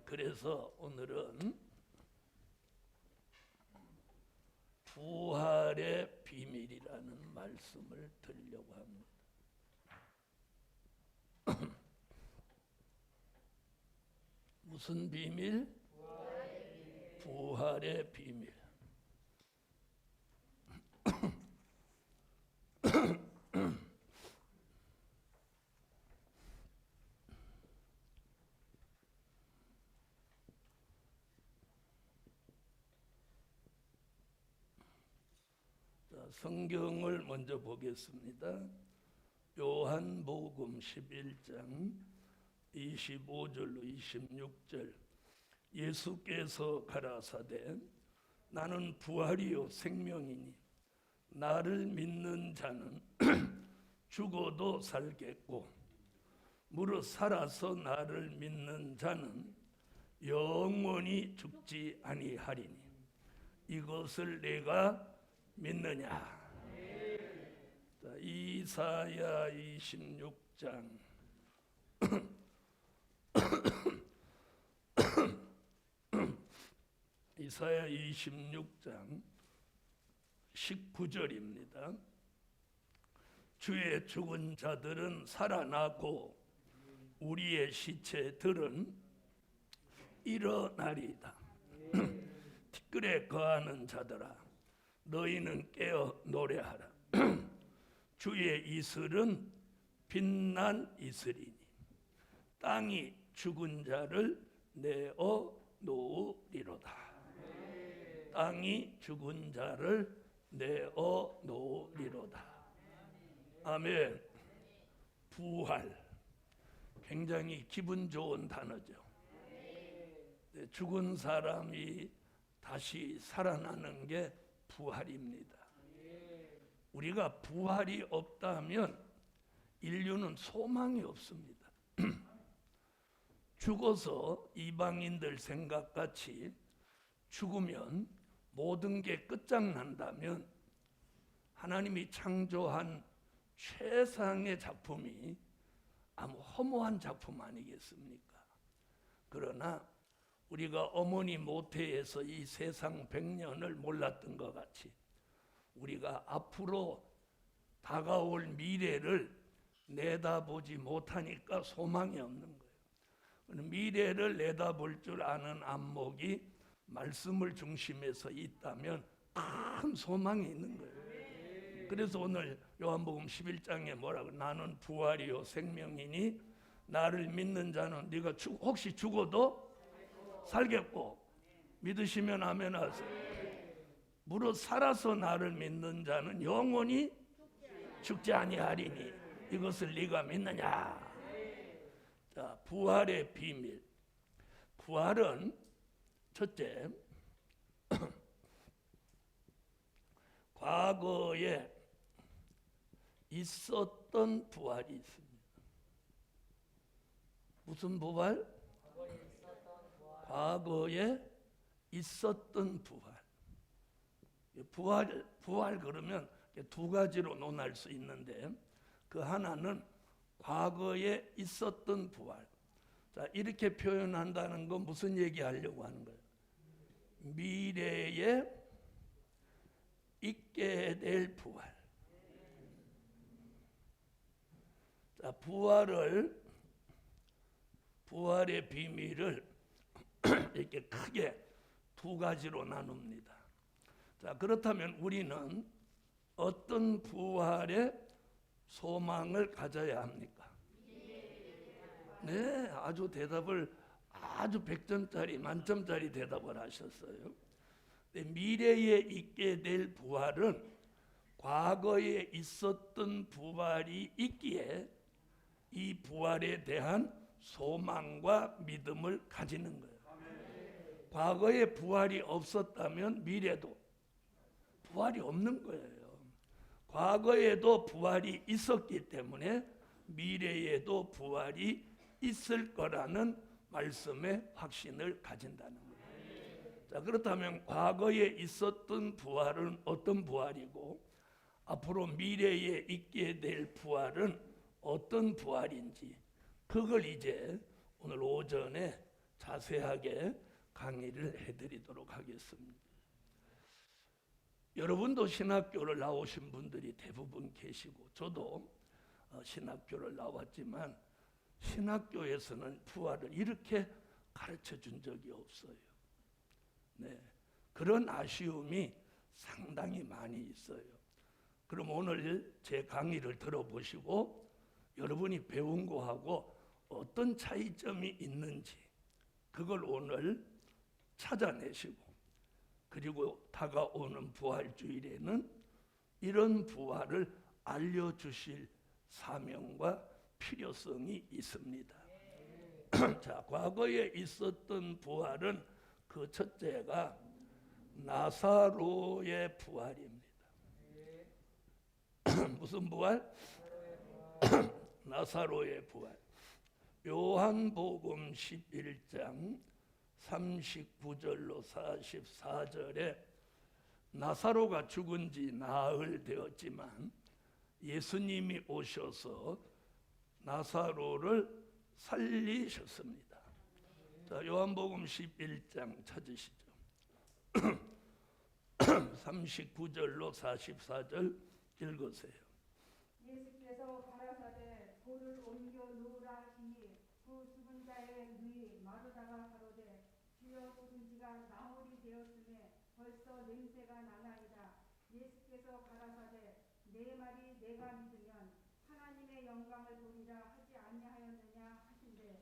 그래서 오늘은 부활의 비밀이라는 말씀을 드리려고 합니다. 무슨 비밀? 부활의 비밀. 성경을 먼저 보겠습니다. 요한복음 11장 25절로 26절. 예수께서 가라사대 나는 부활이요 생명이니 나를 믿는 자는 죽어도 살겠고 무릇 살아서 나를 믿는 자는 영원히 죽지 아니하리니 이것을 내가 믿느냐? 자, 이사야 26장 이사야 26장 19절입니다. 주의 죽은 자들은 살아나고 우리의 시체들은 일어나리이다. 티끌에 거하는 자들아 너희는 깨어 노래하라. 주의 이슬은 빛난 이슬이니 땅이 죽은 자를 내어 놓으리로다. 땅이 죽은 자를 내어 놓으리로다. 아멘. 부활, 굉장히 기분 좋은 단어죠. 죽은 사람이 다시 살아나는 게 부활입니다. 우리가 부활이 없다면 인류는 소망이 없습니다. 죽어서 이방인들 생각같이 죽으면 모든 게 끝장난다면 하나님이 창조한 최상의 작품이 아무 허무한 작품 아니겠습니까? 그러나 우리가 어머니 모태에서 이 세상 100년을 몰랐던 것 같이 우리가 앞으로 다가올 미래를 내다보지 못하니까 소망이 없는 거예요. 미래를 내다볼 줄 아는 안목이 말씀을 중심에서 있다면 큰 소망이 있는 거예요. 그래서 오늘 요한복음 11장에 뭐라고? 나는 부활이요 생명이니 나를 믿는 자는 네가 혹시 죽어도 살겠고 믿으시면 아멘 하세요. 무릇 살아서 나를 믿는 자는 영원히 죽지 아니하리니 이것을 네가 믿느냐? 자, 부활의 비밀. 부활은 첫째, 과거에 있었던 부활이 있습니다. 무슨 부활? 과거에 있었던 부활. 부활 그러면 두 가지로 논할 수 있는데 그 하나는 과거에 있었던 부활. 자, 이렇게 표현한다는 건 무슨 얘기하려고 하는 거예요? 미래에 있게 될 부활. 자, 부활의 비밀을 이렇게 크게 두 가지로 나눕니다. 자, 그렇다면 우리는 어떤 부활의 소망을 가져야 합니까? 네, 아주 대답을 아주 100점짜리 만점짜리 대답을 하셨어요. 미래에 있게 될 부활은 과거에 있었던 부활이 있기에 이 부활에 대한 소망과 믿음을 가지는 거예요. 과거에 부활이 없었다면 미래도 부활이 없는 거예요. 과거에도 부활이 있었기 때문에 미래에도 부활이 있을 거라는 말씀의 확신을 가진다는 거예요. 자, 그렇다면 과거에 있었던 부활은 어떤 부활이고 앞으로 미래에 있게 될 부활은 어떤 부활인지 그걸 이제 오늘 오전에 자세하게 강의를 해드리도록 하겠습니다. 여러분도 신학교를 나오신 분들이 대부분 계시고 저도 신학교를 나왔지만 신학교에서는 부활을 이렇게 가르쳐 준 적이 없어요. 네, 그런 아쉬움이 상당히 많이 있어요. 그럼 오늘 제 강의를 들어보시고 여러분이 배운 거하고 어떤 차이점이 있는지 그걸 오늘 찾아내시고, 그리고 다가오는 부활주일에는 이런 부활을 알려주실 사명과 필요성이 있습니다. 자, 과거에 있었던 부활은 그 첫째가 나사로의 부활입니다. 무슨 부활? 나사로의 부활. 요한복음 11장 39절로 44절에 나사로가 죽은 지 나흘 되었지만 예수님이 오셔서 나사로를 살리셨습니다. 자, 요한복음 11장 찾으시죠. 39절로 44절 읽으세요. 예수께서 가라사대 돌을 옮겨 놓으라 하시니 그 죽은 자의 누이 마르다가 가로되 주여 죽은 지가 나흘이 되었음에 벌써 냄새가 나나이다. 예수께서 가라사대 내 말이 내가 믿으면 하나님의 영광을 보리라 하지 아니하였느냐 하신대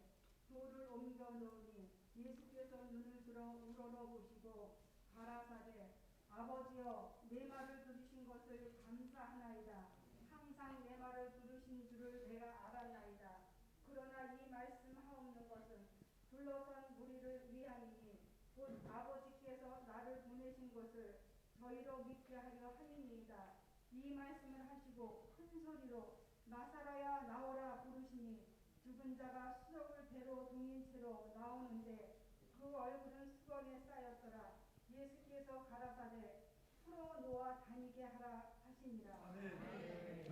돌을 옮겨 놓으니 예수께서 눈을 들어 우러러보시고 가라사대 아버지여 내 말을 들으신 것을 감사하나이다. 항상 내 말을 들으신 줄을 내가 알았나이다. 그러나 이 말씀하옵는 것은 둘러선 무리를 위함이니 곧 아버지께서 나를 보내신 것을 저희로 믿게 하려 함이니이다. 이 말씀을 하시고 큰 소리로 나사로야 나오라 부르시니 죽은 자가 수족을 배로 동인 채로 나오는데 그 얼굴은 수건에 쌓였더라. 예수께서 가라사대 풀어 놓아 다니게 하라 하시니라.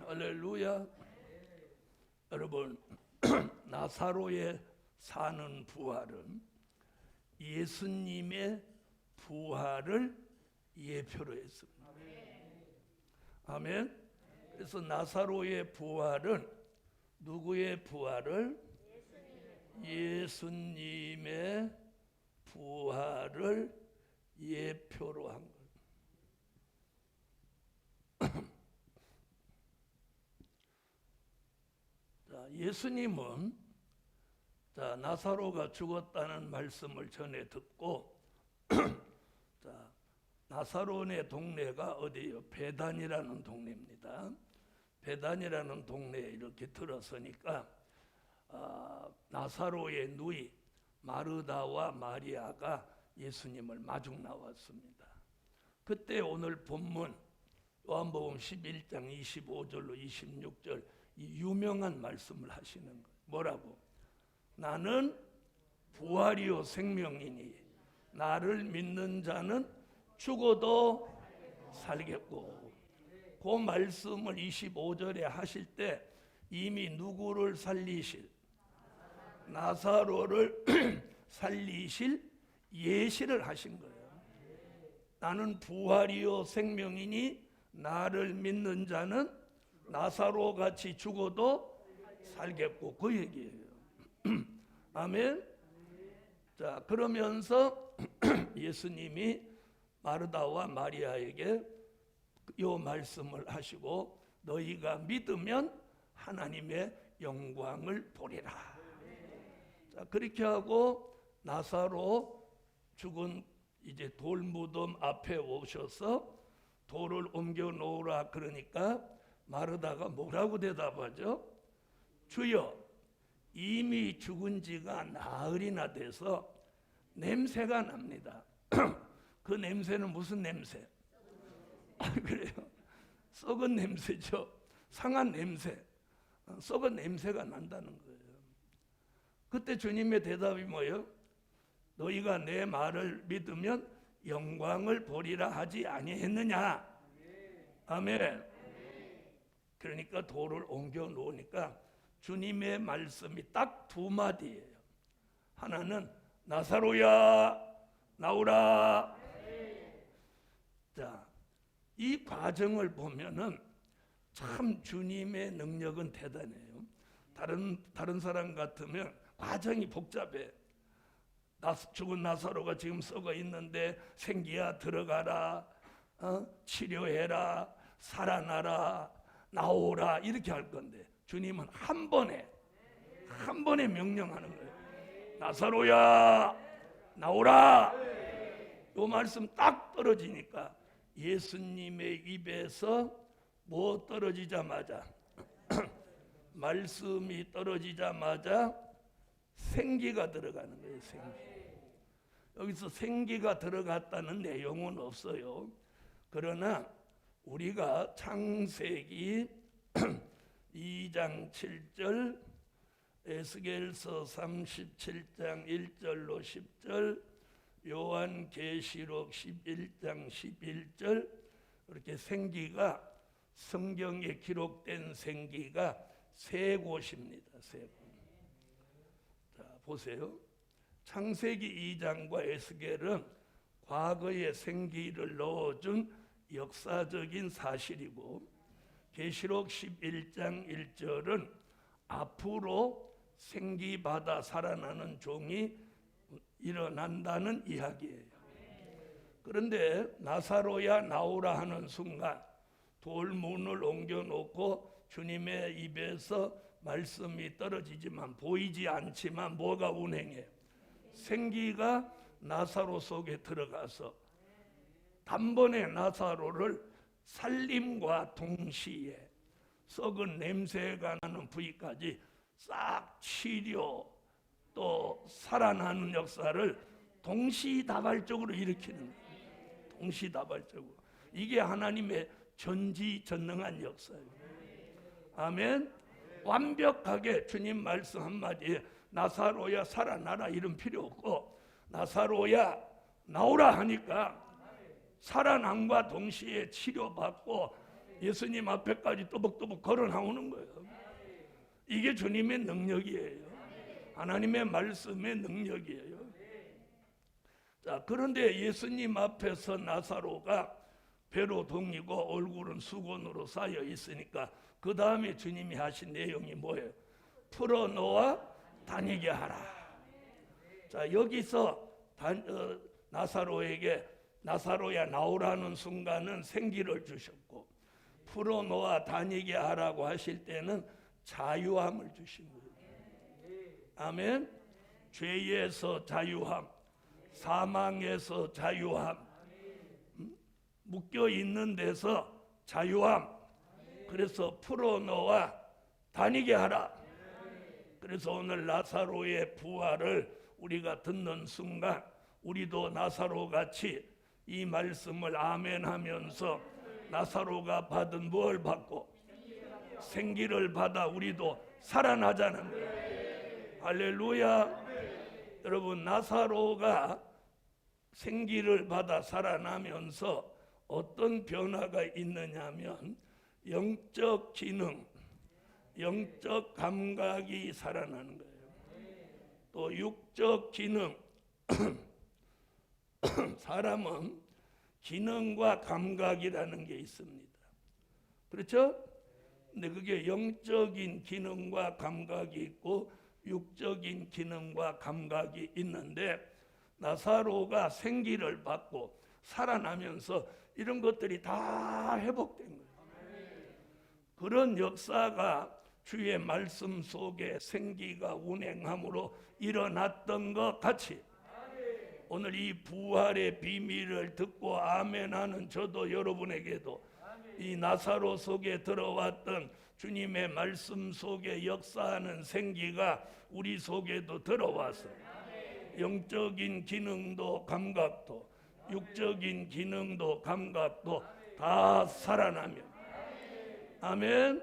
할렐루야. 여러분, 나사로의 사는 부활은 예수님의 부활을 예표로 했습니다. 아멘. 그래서 나사로의 부활은 누구의 부활을? 예수님의 부활을 예표로 한 거예요. 자, 예수님은 나사로가 죽었다는 말씀을 전해 듣고 자, 나사로네 동네가 어디예요? 베단이라는 동네입니다. 베단이라는 동네에 이렇게 들어서니까 나사로의 누이 마르다와 마리아가 예수님을 마중 나왔습니다. 그때 오늘 본문 요한복음 11장 25절로 26절 이 유명한 말씀을 하시는 거예요. 뭐라고? 나는 부활이요 생명이니 나를 믿는 자는 죽어도 살겠고, 그 말씀을 25절에 하실 때 이미 누구를 살리실? 나사로를 살리실 예시를 하신 거예요. 나는 부활이요 생명이니 나를 믿는 자는 나사로 같이 죽어도 살겠고, 그 얘기예요. 아멘. 자, 그러면서 예수님이 마르다와 마리아에게 이 말씀을 하시고 너희가 믿으면 하나님의 영광을 보리라. 자, 그렇게 하고 나사로 죽은 이제 돌무덤 앞에 오셔서 돌을 옮겨 놓으라 그러니까 마르다가 뭐라고 대답하죠? 주여, 이미 죽은 지가 나흘이나 돼서 냄새가 납니다. 그 냄새는 무슨 냄새? 그래요. 썩은 냄새죠. 상한 냄새. 썩은 냄새가 난다는 거예요. 그때 주님의 대답이 뭐예요? 너희가 내 말을 믿으면 영광을 보리라 하지 아니했느냐? 아멘. 그러니까 돌을 옮겨 놓으니까 주님의 말씀이 딱 두 마디예요. 하나는 나사로야 나오라. 자, 이 과정을 보면은 참 주님의 능력은 대단해요. 다른 사람 같으면 과정이 복잡해. 죽은 나사로가 지금 썩어 있는데 생기야 들어가라, 치료해라, 살아나라, 나오라 이렇게 할 건데 주님은 한 번에 명령하는 거예요. 나사로야 나오라. 이 말씀 딱 떨어지니까 예수님의 입에서 뭐 떨어지자마자 말씀이 떨어지자마자 생기가 들어가는 거예요. 생기. 여기서 생기가 들어갔다는 내용은 없어요. 그러나 우리가 창세기 2장 7절, 에스겔서 37장 1절로 10절, 요한계시록 11장 11절 이렇게 생기가 성경에 기록된 생기가 세 곳입니다. 세 곳. 자, 보세요. 창세기 2장과 에스겔은 과거의 생기를 넣어준 역사적인 사실이고, 계시록 11장 1절은 앞으로 생기받아 살아나는 종이 일어난다는 이야기예요. 그런데 나사로야 나오라 하는 순간 돌문을 옮겨놓고 주님의 입에서 말씀이 떨어지지만 보이지 않지만 뭐가 운행해요? 생기가 나사로 속에 들어가서 단번에 나사로를 살림과 동시에 썩은 냄새가 나는 부위까지 싹 치료 또 살아나는 역사를 동시다발적으로 일으키는 거예요. 동시다발적으로. 이게 하나님의 전지전능한 역사예요. 아멘. 완벽하게 주님 말씀 한마디에 나사로야 살아나라 이런 필요 없고 나사로야 나오라 하니까 살아남과 동시에 치료받고 예수님 앞에까지 또박또박 걸어 나오는 거예요. 이게 주님의 능력이에요. 하나님의 말씀의 능력이에요. 자, 그런데 예수님 앞에서 나사로가 배로 동이고 얼굴은 수건으로 쌓여 있으니까 그 다음에 주님이 하신 내용이 뭐예요? 풀어놓아 다니게 하라. 자, 여기서 나사로에게 나사로야 나오라는 순간은 생기를 주셨고 풀어놓아 다니게 하라고 하실 때는 자유함을 주신 거예요. 아멘. 죄에서 자유함, 사망에서 자유함, 묶여 있는 데서 자유함. 그래서 풀어놓아 다니게 하라. 그래서 오늘 나사로의 부활을 우리가 듣는 순간 우리도 나사로 같이 이 말씀을 아멘 하면서 나사로가 받은 뭘 받고 생기를 받아 우리도 살아나자는 거예요. 할렐루야. 여러분, 나사로가 생기를 받아 살아나면서 어떤 변화가 있느냐면 영적 기능, 영적 감각이 살아나는 거예요. 또 육적 기능, 사람은 기능과 감각이라는 게 있습니다. 그렇죠? 근데 그게 영적인 기능과 감각이 있고 육적인 기능과 감각이 있는데 나사로가 생기를 받고 살아나면서 이런 것들이 다 회복된 거예요. 그런 역사가 주의 말씀 속에 생기가 운행함으로 일어났던 것 같이 오늘 이 부활의 비밀을 듣고 아멘하는 저도 여러분에게도 이 나사로 속에 들어왔던 주님의 말씀 속에 역사하는 생기가 우리 속에도 들어와서 영적인 기능도 감각도 육적인 기능도 감각도 다 살아나며 아멘.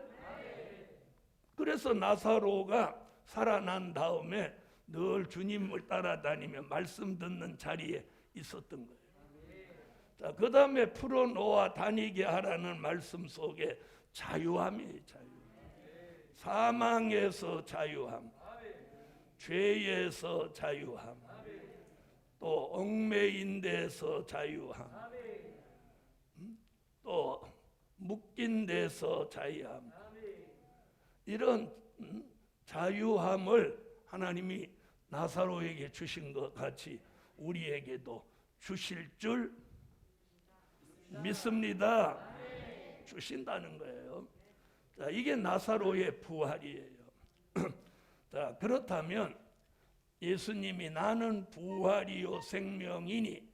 그래서 나사로가 살아난 다음에 늘 주님을 따라다니며 말씀 듣는 자리에 있었던 거예요. 자, 그 다음에 풀어놓아 다니게 하라는 말씀 속에 자유함이에요. 자유. 사망에서 자유함, 죄에서 자유함, 또 얽매인 데서 자유함, 또 묶인 데서 자유함, 이런 자유함을 하나님이 나사로에게 주신 것 같이 우리에게도 주실 줄 믿습니다. 주신다는 거예요. 자, 이게 나사로의 부활이에요. 자, 그렇다면 예수님이 나는 부활이요 생명이니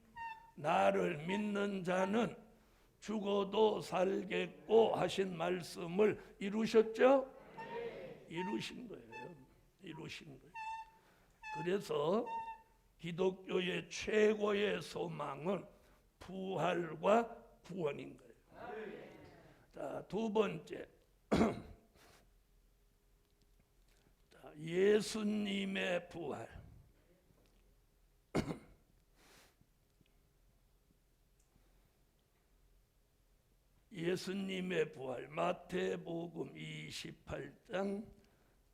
나를 믿는 자는 죽어도 살겠고 하신 말씀을 이루셨죠? 이루신 거예요. 이루신 거예요. 그래서 기독교의 최고의 소망은 부활과 구원인 거예요. 자, 두 번째. 자, 예수님의 부활. 예수님의 부활. 마태복음 28장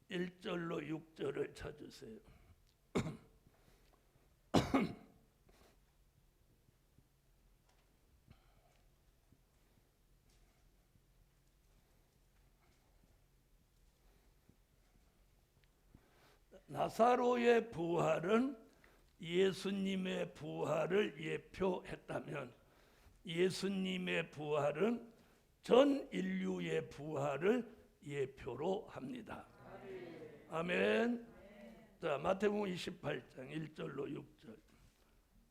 1절로 6절을 찾으세요. 나사로의 부활은 예수님의 부활을 예표했다면 예수님의 부활은 전 인류의 부활을 예표로 합니다. 아멘. 자, 마태복음 28장 1절로 6절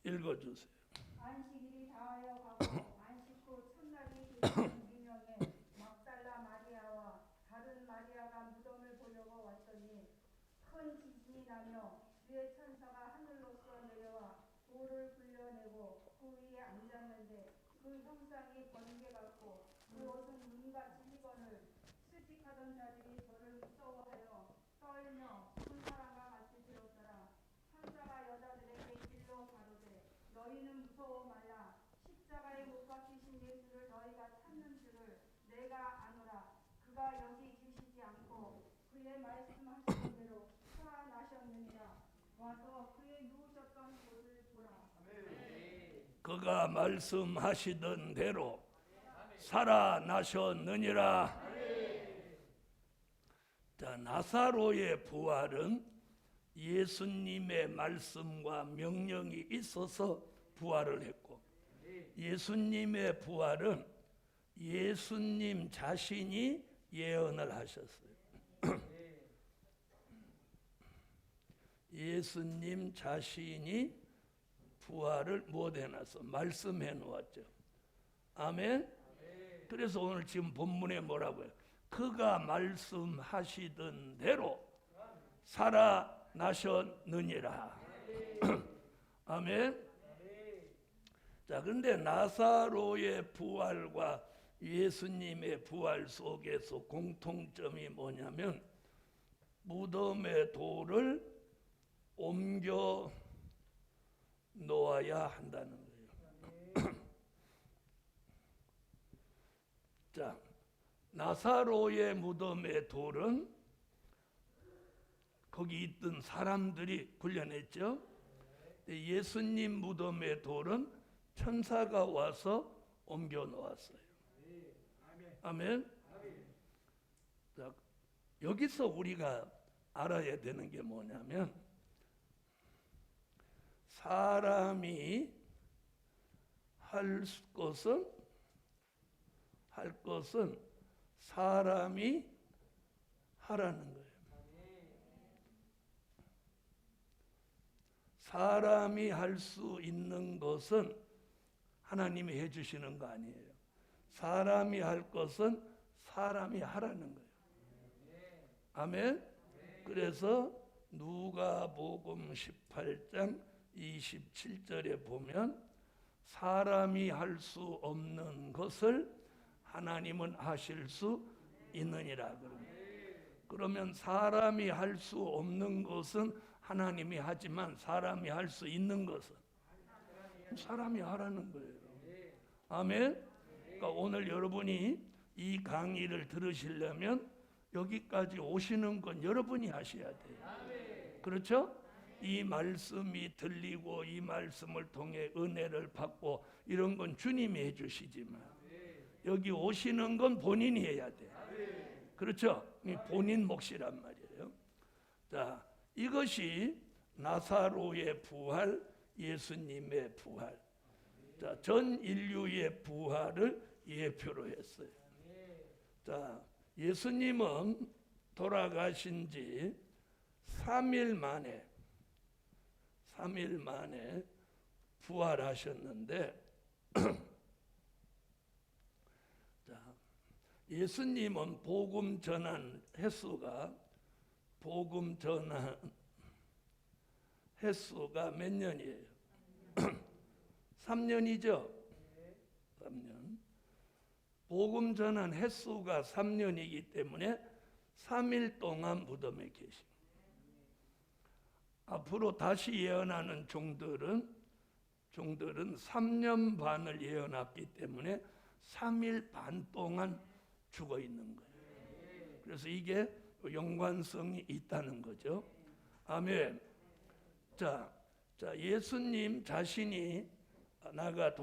읽어주세요. 안식일이 다하여 가고 안식 후 첫날이 되는 유명에 막달라 마리아와 다른 마리아가 무덤을 보려고 왔더니 큰 지진이 나며 주의 천사가 하늘로서 내려와 돌을 굴려내고 그 위에 앉았는데 그 형상이 번개 같고 그 옷은 눈같이 희건을 수직하던 자들이 저를 무서워하여 떨며 큰 사람과 같이 들었더라. 천사가 여자들에게 일러 가로되 너희는 무서워 말라. 십자가에 못 박히신 예수를 너희가 찾는 줄을 내가 아노라. 그가 여기 계시지 않고 그의 말씀하신 대로 살아나셨느니라. 와서 그의 누우셨던 곳을 보라. 그가 말씀하시던 대로 살아나셨느니라. 자, 나사로의 부활은 예수님의 말씀과 명령이 있어서 부활을 했고 예수님의 부활은 예수님 자신이 예언을 하셨어요. 예수님 자신이 부활을 못 해놔서 말씀해 놓았죠. 아멘. 그래서 오늘 지금 본문에 뭐라고요? 그가 말씀하시던 대로 살아나셨느니라. 아멘. 자, 근데 나사로의 부활과 예수님의 부활 속에서 공통점이 뭐냐면 무덤의 돌을 옮겨 놓아야 한다는 거예요. 자, 나사로의 무덤의 돌은 거기 있던 사람들이 굴려냈죠. 예수님 무덤의 돌은 천사가 와서 옮겨 놓았어요. 아멘. 자, 여기서 우리가 알아야 되는 게 뭐냐면 사람이 할 것은 사람이 하라는 거예요. 사람이 할 수 있는 것은 하나님이 해주시는 거 아니에요. 사람이 할 것은 사람이 하라는 거예요. 아멘. 그래서 누가복음 18장 27절에 보면 사람이 할 수 없는 것을 하나님은 하실 수 있느니라 그럽니다. 그러면 사람이 할 수 없는 것은 하나님이 하지만 사람이 할 수 있는 것은 사람이 하라는 거예요. 아멘. 그러니까 오늘 여러분이 이 강의를 들으시려면 여기까지 오시는 건 여러분이 하셔야 돼요. 그렇죠? 이 말씀이 들리고 이 말씀을 통해 은혜를 받고 이런 건 주님이 해주시지만 여기 오시는 건 본인이 해야 돼. 그렇죠? 이 본인 몫이란 말이에요. 자, 이것이 나사로의 부활, 예수님의 부활. 자, 전 인류의 부활을 예표로 했어요. 자, 예수님은 돌아가신 지 3일 만에 부활하셨는데 자, 예수님은 복음 전한 횟수가 몇 년이에요? 3년이죠. 3년. 복음 전한 횟수가 3년이기 때문에 3일 동안 무덤에 계십니다. 앞으로 다시 예언하는 종들은 3년 반을 예언했기 때문에 3일 반 동안 죽어 있는 거예요. 그래서 이게 연관성이 있다는 거죠. 아멘. 자, 예수님 자신이 나가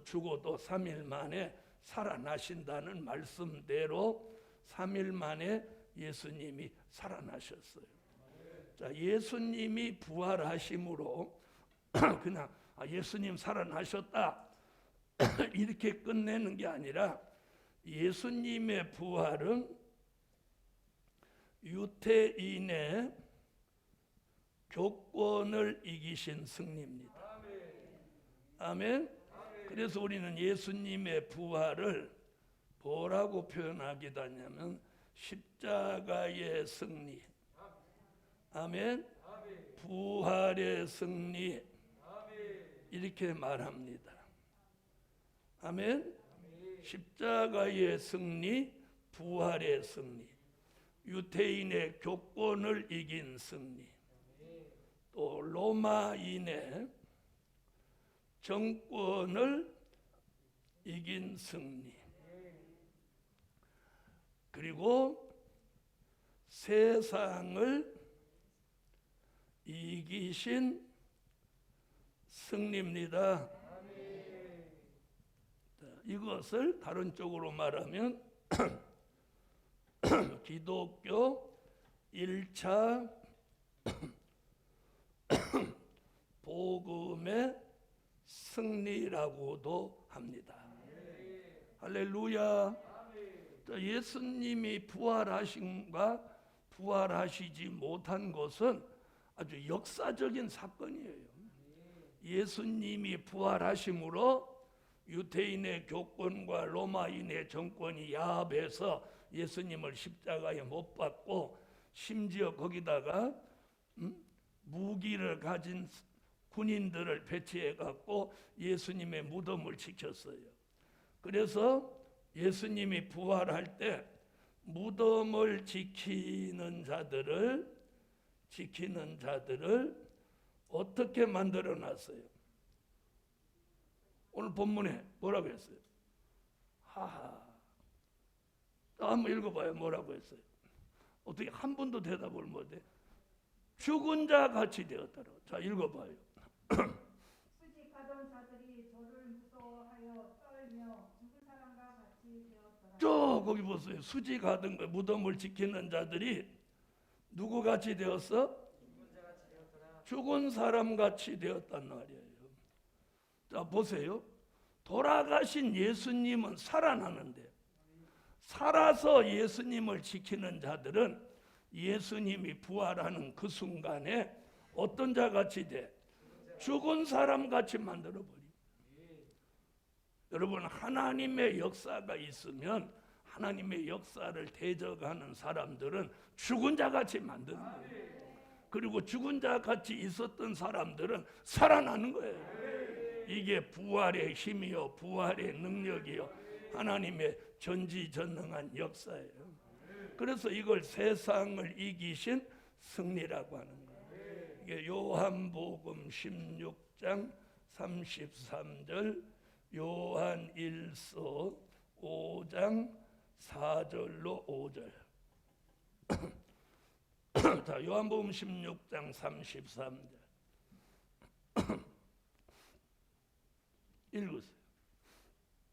죽어도 3일 만에 살아나신다는 말씀대로 3일 만에 예수님이 살아나셨어요. 자, 예수님이 부활하심으로 그냥 예수님 살아나셨다 이렇게 끝내는 게 아니라 예수님의 부활은 유태인의 교권을 이기신 승리입니다. 아멘. 그래서 우리는 예수님의 부활을 뭐라고 표현하기도 하냐면 십자가의 승리. 아멘. 부활의 승리. 이렇게 말합니다. 아멘. 십자가의 승리, 부활의 승리. 유태인의 교권을 이긴 승리. 또 로마인의 정권을 이긴 승리. 그리고 세상을 이기신 승리입니다. 이것을 다른 쪽으로 말하면 기독교 1차 복음의 승리라고도 합니다. 할렐루야. 예수님이 부활하신과 부활하시지 못한 것은 아주 역사적인 사건이에요. 예수님이 부활하심으로 유태인의 교권과 로마인의 정권이 야합해서 예수님을 십자가에 못 박고 심지어 거기다가 무기를 가진 군인들을 배치해 갖고 예수님의 무덤을 지켰어요. 그래서 예수님이 부활할 때 무덤을 지키는 자들을 어떻게 만들어 놨어요? 오늘 본문에 뭐라고 했어요? 한번 읽어봐요. 뭐라고 했어요? 어떻게 한 분도 대답을 못해? 죽은 자 같이 되었더라. 자, 읽어봐요. 수직하던 자들이 저를 무서워하여 떨며 죽은 사람과 같이 되었더라. 저 거기 보세요. 수직하던 거 무덤을 지키는 자들이 누구 같이 되었어? 죽은 사람 같이 되었단 말이에요. 자, 보세요. 돌아가신 예수님은 살아나는데 살아서 예수님을 지키는 자들은 예수님이 부활하는 그 순간에 어떤 자 같이 돼? 죽은 사람 같이 만들어버립니다. 여러분, 하나님의 역사가 있으면 하나님의 역사를 대적하는 사람들은 죽은 자 같이 만드는 거예요. 그리고 죽은 자 같이 있었던 사람들은 살아나는 거예요. 이게 부활의 힘이요, 부활의 능력이요, 하나님의 전지전능한 역사예요. 그래서 이걸 세상을 이기신 승리라고 하는 거예요. 이게 요한복음 16장 33절, 요한 1서 5장 4절로 5절. 자, 요한복음 16장 33절 읽으세요.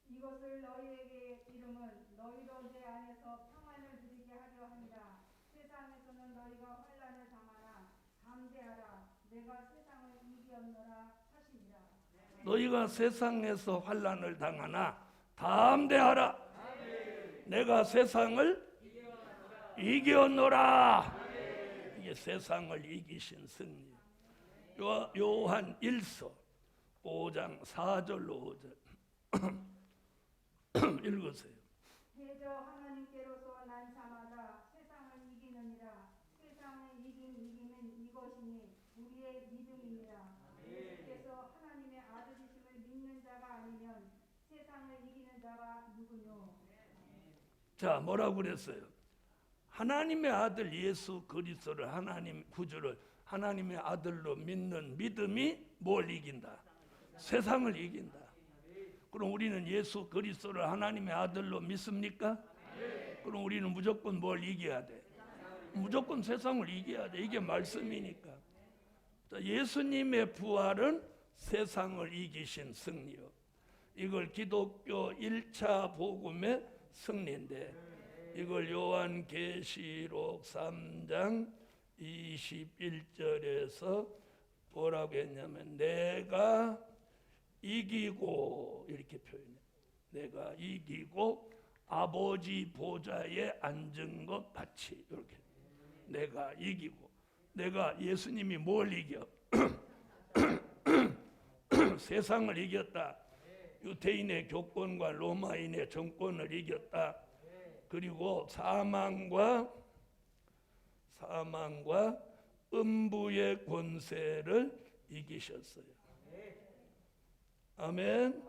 이것을 너희에게 이름은 너희로 내 안에서 평안을 누리게 하려 함이라. 세상에서는 너희가 환난을 당하나 담대하라. 내가 세상을 이기었노라 하시니라. 너희가 세상에서 환난을 당하나 담대하라. 내가 세상을 이기었노라. 이게 세상을 이기신 승리. 요한 1서 5장 4절로 5절 읽으세요. 대저 하나님께로서 난 자마다 세상을 이기느니라. 세상을 이김은 이것이니 우리의 믿음이니라. 예수께서 하나님의 아들이심을 믿는 자가 아니면 세상을 이기는 자가 누구뇨? 자, 뭐라고 그랬어요? 하나님의 아들 예수 그리스도를, 하나님 구주를 하나님의 아들로 믿는 믿음이 뭘 이긴다? 세상을 이긴다. 그럼 우리는 예수 그리스도를 하나님의 아들로 믿습니까? 그럼 우리는 무조건 뭘 이겨야 돼? 무조건 세상을 이겨야 돼. 이게 말씀이니까. 자, 예수님의 부활은 세상을 이기신 승리요. 이걸 기독교 1차 복음의 승리인데, 이걸 요한계시록 3장 21절에서 뭐라고 했냐면 내가 이기고, 이렇게 표현해. 내가 이기고 아버지 보좌에 앉은 것 같이, 이렇게. 내가 이기고. 내가, 예수님이 뭘 이겨? 세상을 이겼다. 유대인의 교권과 로마인의 정권을 이겼다. 그리고 사망과 음부의 권세를 이기셨어요. 아멘.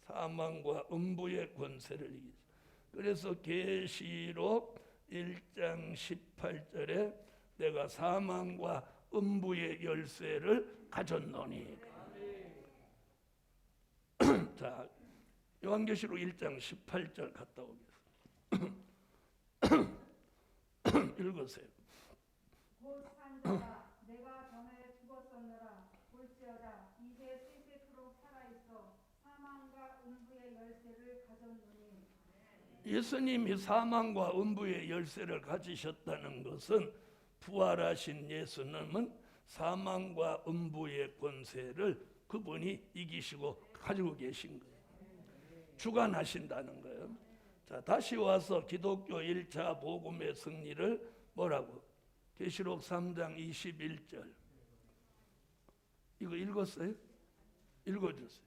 사망과 음부의 권세를 이기셨어요. 그래서 계시록 1장 18절에 내가 사망과 음부의 열쇠를 가졌노니. 자, 요한계시록 1장 18절 갔다 오겠습니다. 읽으세요. 곧 산자가 내가 전에 죽었었노라. 볼지어다 이제 세세토록 살아있어 사망과 음부의 열쇠를 가졌노니. 예수님이 사망과 음부의 열쇠를 가지셨다는 것은 부활하신 예수님은 사망과 음부의 권세를 그분이 이기시고 가지고 계신 거예요. 주관하신다는 거예요. 자, 다시 와서 기독교 1차 복음의 승리를 뭐라고? 계시록 3장 21절. 이거 읽었어요? 읽어주세요.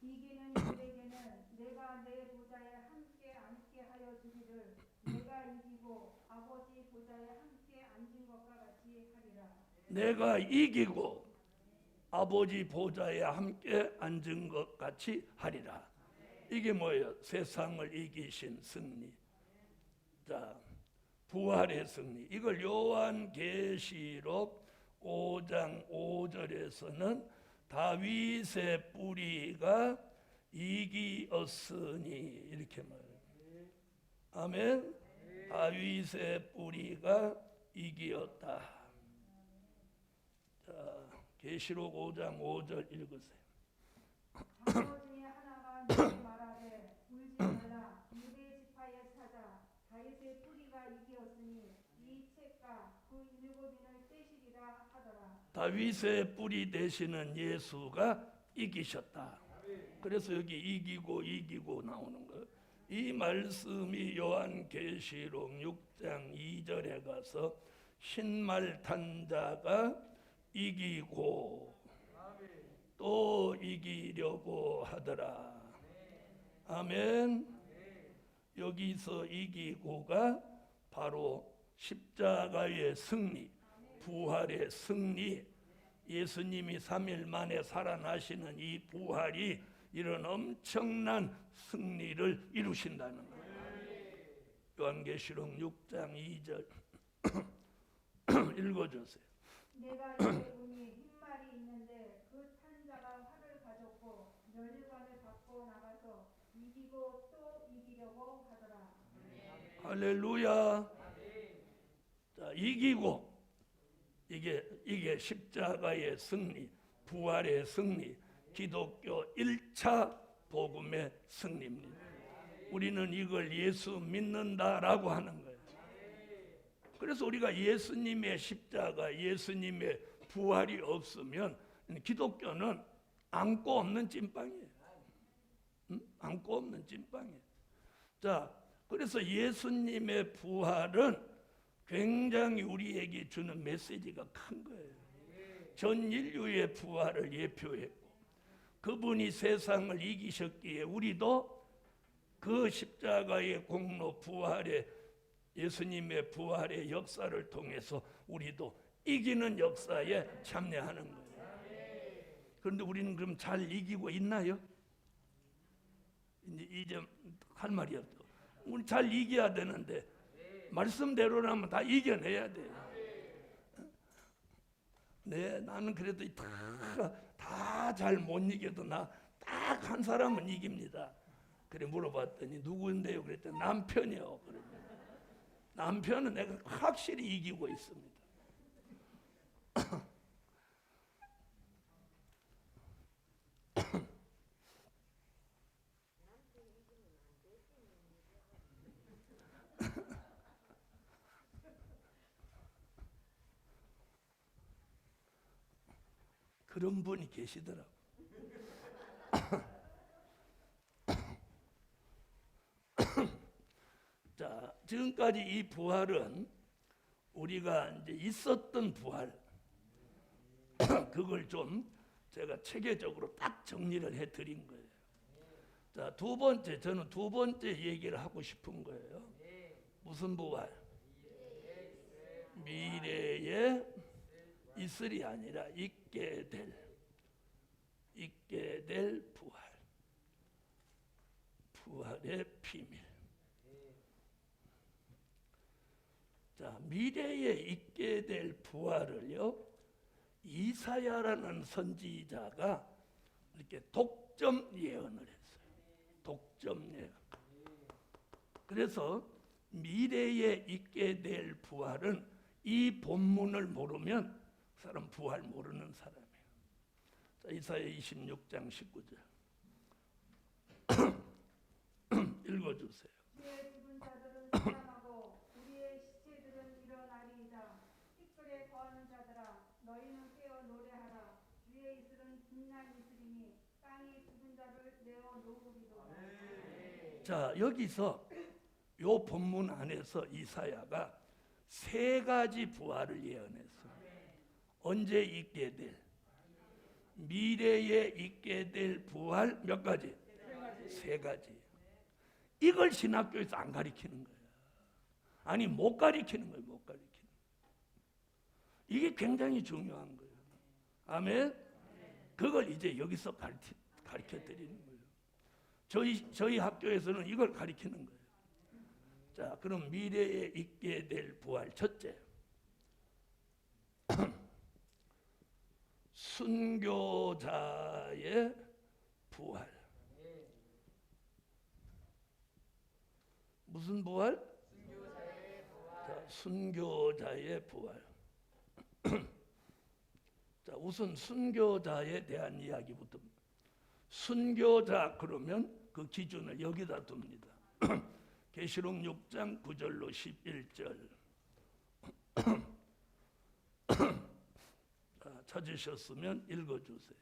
이기는 이들에게는 내가 내 보좌에 함께 앉게 하여 주기를 내가 이기고 아버지 보좌에 함께 앉은 것과 같이 하리라. 내가 이기고 아버지 보좌에 함께 앉은 것 같이 하리라. 이게 뭐예요? 세상을 이기신 승리. 자, 부활의 승리. 이걸 요한계시록 5장 5절에서는 다윗의 뿌리가 이기었으니 이렇게 말해요. 아멘. 다윗의 뿌리가 이기었다. 자, 계시록 5장 5절 읽으세요. 장로 중에 하나가 내게 말하되 울지 말라. 유대 지파의 사자 다윗의 뿌리가 이기었으니 이 책과 그 일곱인을 떼시리라 하더라. 다윗의 뿌리 되시는 예수가 이기셨다. 그래서 여기 이기고 나오는 거예요. 이 말씀이 요한계시록 6장 2절에 가서 신말 탄 자가 이기고 또 이기려고 하더라. 아멘. 여기서 이기고가 바로 십자가의 승리, 부활의 승리, 예수님이 3일 만에 살아나시는 이 부활이 이런 엄청난 승리를 이루신다는 거예요. 요한계시록 6장 2절 읽어주세요. 내가 이제 보니 흰말이 있는데 그 탄 자가 활을 가졌고 면류관을 받고 나가서 이기고 또 이기려고 하더라. 할렐루야. 자, 이기고 이게 십자가의 승리, 부활의 승리, 기독교 1차 복음의 승리입니다. 우리는 이걸 예수 믿는다라고 하는 거예요. 그래서 우리가 예수님의 십자가, 예수님의 부활이 없으면 기독교는 안고 없는 찐빵이에요. 안고 없는 찐빵이에요. 자, 그래서 예수님의 부활은 굉장히 우리에게 주는 메시지가 큰 거예요. 전 인류의 부활을 예표했고 그분이 세상을 이기셨기에 우리도 그 십자가의 공로 부활의 예수님의 부활의 역사를 통해서 우리도 이기는 역사에 참여하는 거예요. 그런데 우리는 그럼 잘 이기고 있나요? 이제 할 말이 없죠. 우리 잘 이겨야 되는데 말씀대로라면 다 이겨내야 돼요. 네, 나는 그래도 다 잘 못 이겨도 나 딱 한 사람은 이깁니다. 그래 물어봤더니 누구인데요? 그랬더니 남편이요. 남편은 내가 확실히 이기고 있습니다. 그런 분이 계시더라고. 자, 지금까지 이 부활은 우리가 이제 있었던 부활, 그걸 좀 제가 체계적으로 딱 정리를 해드린 거예요. 자, 두 번째, 저는 두 번째 얘기를 하고 싶은 거예요. 무슨 부활? 미래에 있을이 아니라 있게 될 부활. 부활의 비밀. 자, 미래에 있게 될 부활을요, 이사야라는 선지자가 이렇게 독점 예언을 했어요. 독점 예언. 그래서 미래에 있게 될 부활은 이 본문을 모르면 그 사람 부활 모르는 사람이에요. 자, 이사야 26장 19절 읽어주세요. 주의 죽은 자들은 살아나고 우리의 시체들은 일어나리이다. 티끌에 거하는 자들아 너희는 깨어 노래하라. 주의 이슬은 빛난 이슬이니 땅이 죽은 자를 내어 놓으리로다. 자, 여기서 요 본문 안에서 이사야가 세 가지 부활을 예언했어요. 언제 있게 될, 미래에 있게 될 부활 몇 가지? 세 가지. 이걸 신학교에서 안 가르치는 거예요. 아니 못 가르치는 거예요. 못 가르치는. 이게 굉장히 중요한 거예요. 아멘. 그걸 이제 여기서 가르쳐 드리는 거예요. 저희 학교에서는 이걸 가르치는 거예요. 자, 그럼 미래에 있게 될 부활 첫째. 순교자의 부활. 무슨 부활? 자, 순교자의 부활. 자, 우선 순교자에 대한 이야기부터. 순교자 그러면 그 기준을 여기다 둡니다. 계시록 6장 9절로 11절. 찾으셨으면 읽어주세요.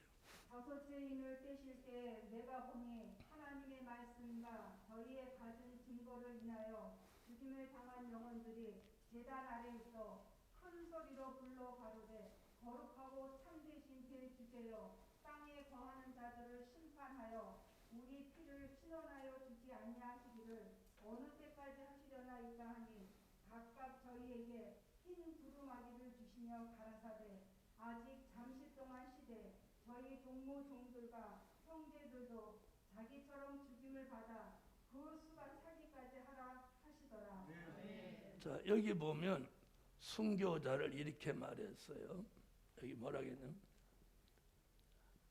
다섯째 인을 떼실 때 내가 보니 하나님의 말씀과 저희의 가진 증거를 인하여 죽임을 당한 영혼들이 제단 아래 있어 큰 소리로 불러 가로되 거룩하고 참되신 제 주제여 땅에 거하는 자들을 심판하여 우리 피를 신원하여 주지 아니하시기를 어느 때까지 하시려나이까 하니 각각 저희에게 흰 두루마기를 주시며 가라사대 아직 잠시 동안 시되 저희 동무종들과 형제들도 자기처럼 죽임을 받아 그 수가 차기까지 하라 하시더라. 자, 여기 보면 순교자를 이렇게 말했어요. 여기 뭐라 했냐면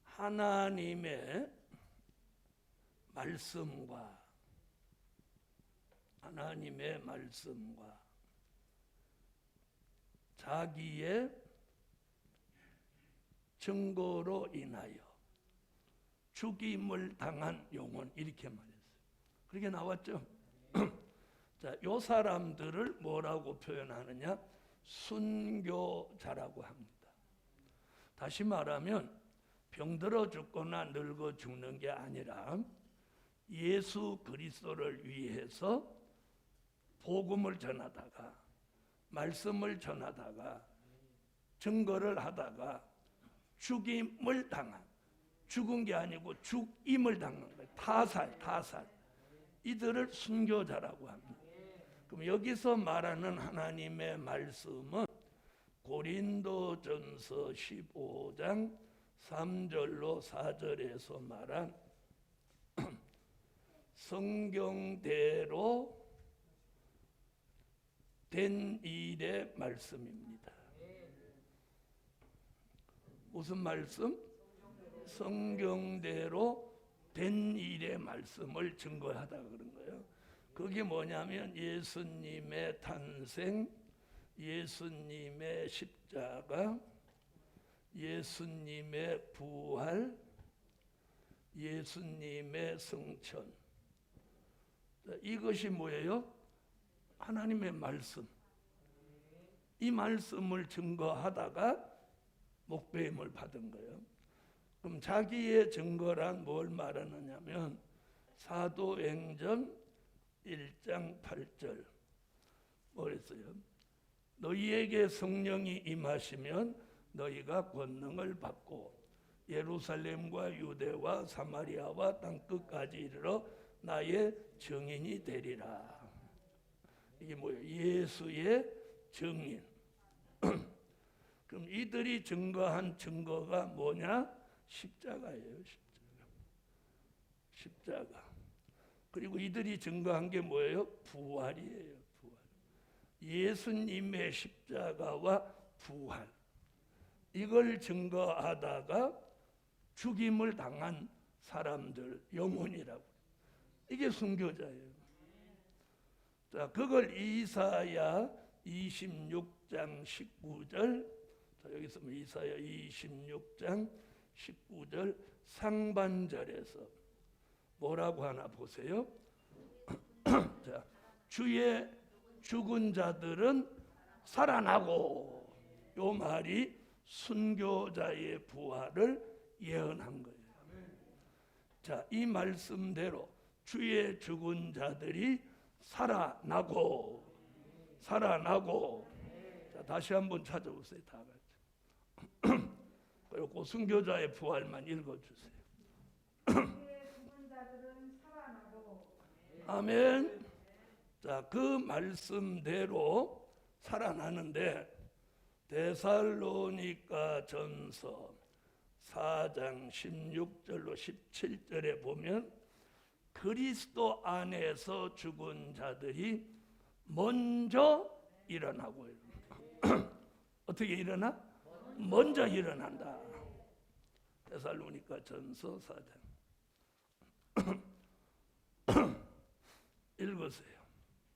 하나님의 말씀과 하나님의 말씀과 자기의 증거로 인하여 죽임을 당한 영혼, 이렇게 말했어요. 그렇게 나왔죠. 자, 요 사람들을 뭐라고 표현하느냐? 순교자라고 합니다. 다시 말하면 병들어 죽거나 늙어 죽는 게 아니라 예수 그리스도를 위해서 복음을 전하다가, 말씀을 전하다가, 증거를 하다가 죽임을 당한, 죽은 게 아니고 죽임을 당한 거예요. 타살. 이들을 순교자라고 합니다. 그럼 여기서 말하는 하나님의 말씀은 고린도전서 15장 3절로 4절에서 말한 성경대로 된 일의 말씀입니다. 무슨 말씀? 성경대로 된 일의 말씀을 증거하다 그런 거예요. 그게 뭐냐면 예수님의 탄생, 예수님의 십자가, 예수님의 부활, 예수님의 승천. 이것이 뭐예요? 하나님의 말씀. 이 말씀을 증거하다가 목배임을 받은 거예요. 그럼 자기의 증거란 뭘 말하느냐면 사도행전 1장 8절 뭐랬어요? 너희에게 성령이 임하시면 너희가 권능을 받고 예루살렘과 유대와 사마리아와 땅끝까지 이르러 나의 증인이 되리라. 이게 뭐예요? 예수의 증인. 그럼 이들이 증거한 증거가 뭐냐? 십자가예요. 십자가. 그리고 이들이 증거한 게 뭐예요? 부활이에요. 부활. 예수님의 십자가와 부활. 이걸 증거하다가 죽임을 당한 사람들, 영혼이라고. 이게 순교자예요. 자, 그걸 이사야 26장 19절. 자, 여기서 이사야 26장 19절 상반절에서 뭐라고 하나 보세요. 자, 주의 죽은 자들은 살아나고, 요 말이 순교자의 부활을 예언한 거예요. 자, 이 말씀대로 주의 죽은 자들이 살아나고. 자, 다시 한번 찾아보세요. 다 같이. 그리고 순교자의 부활만 읽어주세요. 주의 죽은 자들은 살아나고. 아멘. 자, 그 말씀대로 살아나는데 데살로니가 전서 4장 16절로 17절에 보면 그리스도 안에서 죽은 자들이 먼저 일어나고 어떻게 일어나? 먼저 일어난다. 데살로니가 전서 4장 읽으세요.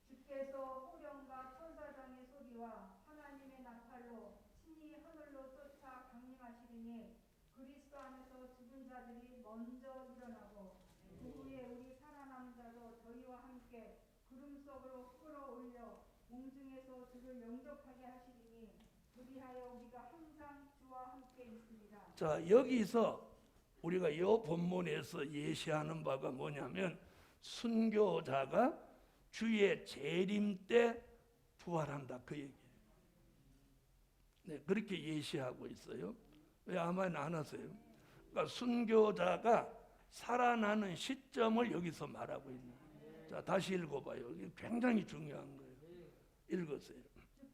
주께서 호령과 천사장의 소리와 하나님의 나팔로 친히 하늘로 쫓아 강림하시리니 그리스도 안에서 죽은 자들이 먼저 일어나고 그 후에 우리 살아남은 자도 저희와 함께 구름 속으로 끌어올려 공중에서 주를 영접하게 하시리니 그리하여 우리가 항상 주와 함께 있으리라. 자, 여기서 우리가 이 본문에서 예시하는 바가 뭐냐면 순교자가 주의 재림 때 부활한다, 그 얘기예요. 네, 그렇게 예시하고 있어요. 왜 아멘 안 하세요? 그러니까 순교자가 살아나는 시점을 여기서 말하고 있는 거예요. 자, 다시 읽어봐요. 이게 굉장히 중요한 거예요. 읽으세요.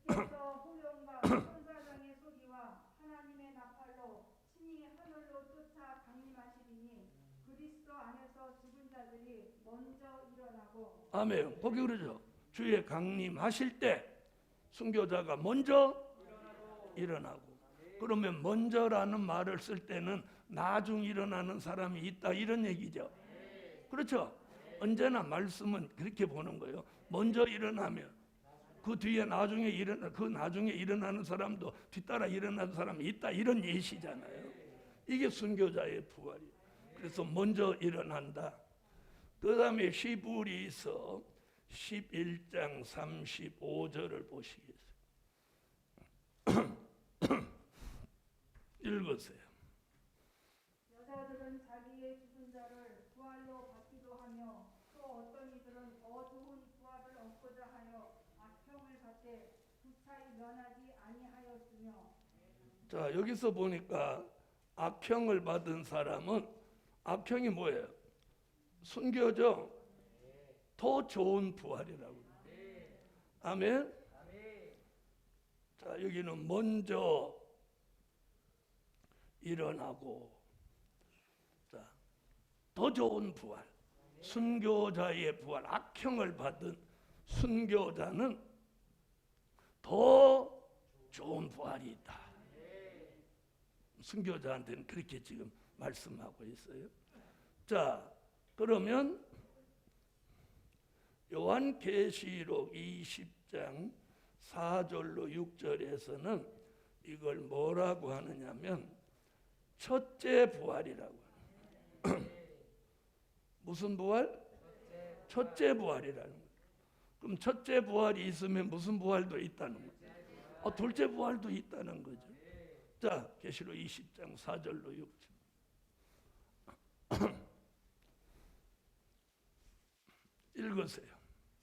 주께서 호령과 천사장의 소리와 하나님의 나팔로 친히 하늘로 쫓아 강림하시리니 그리스도 안에서 죽은 자들이 먼저 일어나고. 아멘. 거기 그러죠. 주의 강림하실 때 순교자가 먼저 일어나고. 그러면 먼저라는 말을 쓸 때는 나중 일어나는 사람이 있다, 이런 얘기죠. 그렇죠. 언제나 말씀은 그렇게 보는 거예요. 먼저 일어나면 그 뒤에 나중에 일어나는 사람도 뒤따라 일어나는 사람이 있다, 이런 예시잖아요. 이게 순교자의 부활이에요. 그래서 먼저 일어난다. 그 다음에 히브리서 11장 35절을 보시겠어요? 읽으세요. 여자들은 자기의 죽은 자를 부활로 받기도 하며 또 어떤 이들은 어두운 부활을 얻고자 하여 악평을 받되 부차히 면하지 아니하였으며. 자, 여기서 보니까 악평을 받은 사람은, 악평이 뭐예요? 순교죠. 더 좋은 부활이라고. 아멘. 자, 여기는 먼저 일어나고, 자, 더 좋은 부활, 순교자의 부활. 악평을 받은 순교자는 더 좋은 부활이 있다. 순교자한테는 그렇게 지금 말씀하고 있어요. 자, 그러면 요한계시록 20장 4절로 6절에서는 이걸 뭐라고 하느냐면 첫째 부활이라고 해요. 무슨 부활? 첫째 부활이라는 거예요. 그럼 첫째 부활이 있으면 무슨 부활도 있다는 거예요. 둘째 부활도 있다는 거죠. 자, 계시록 20장 4절로 6절 읽으세요.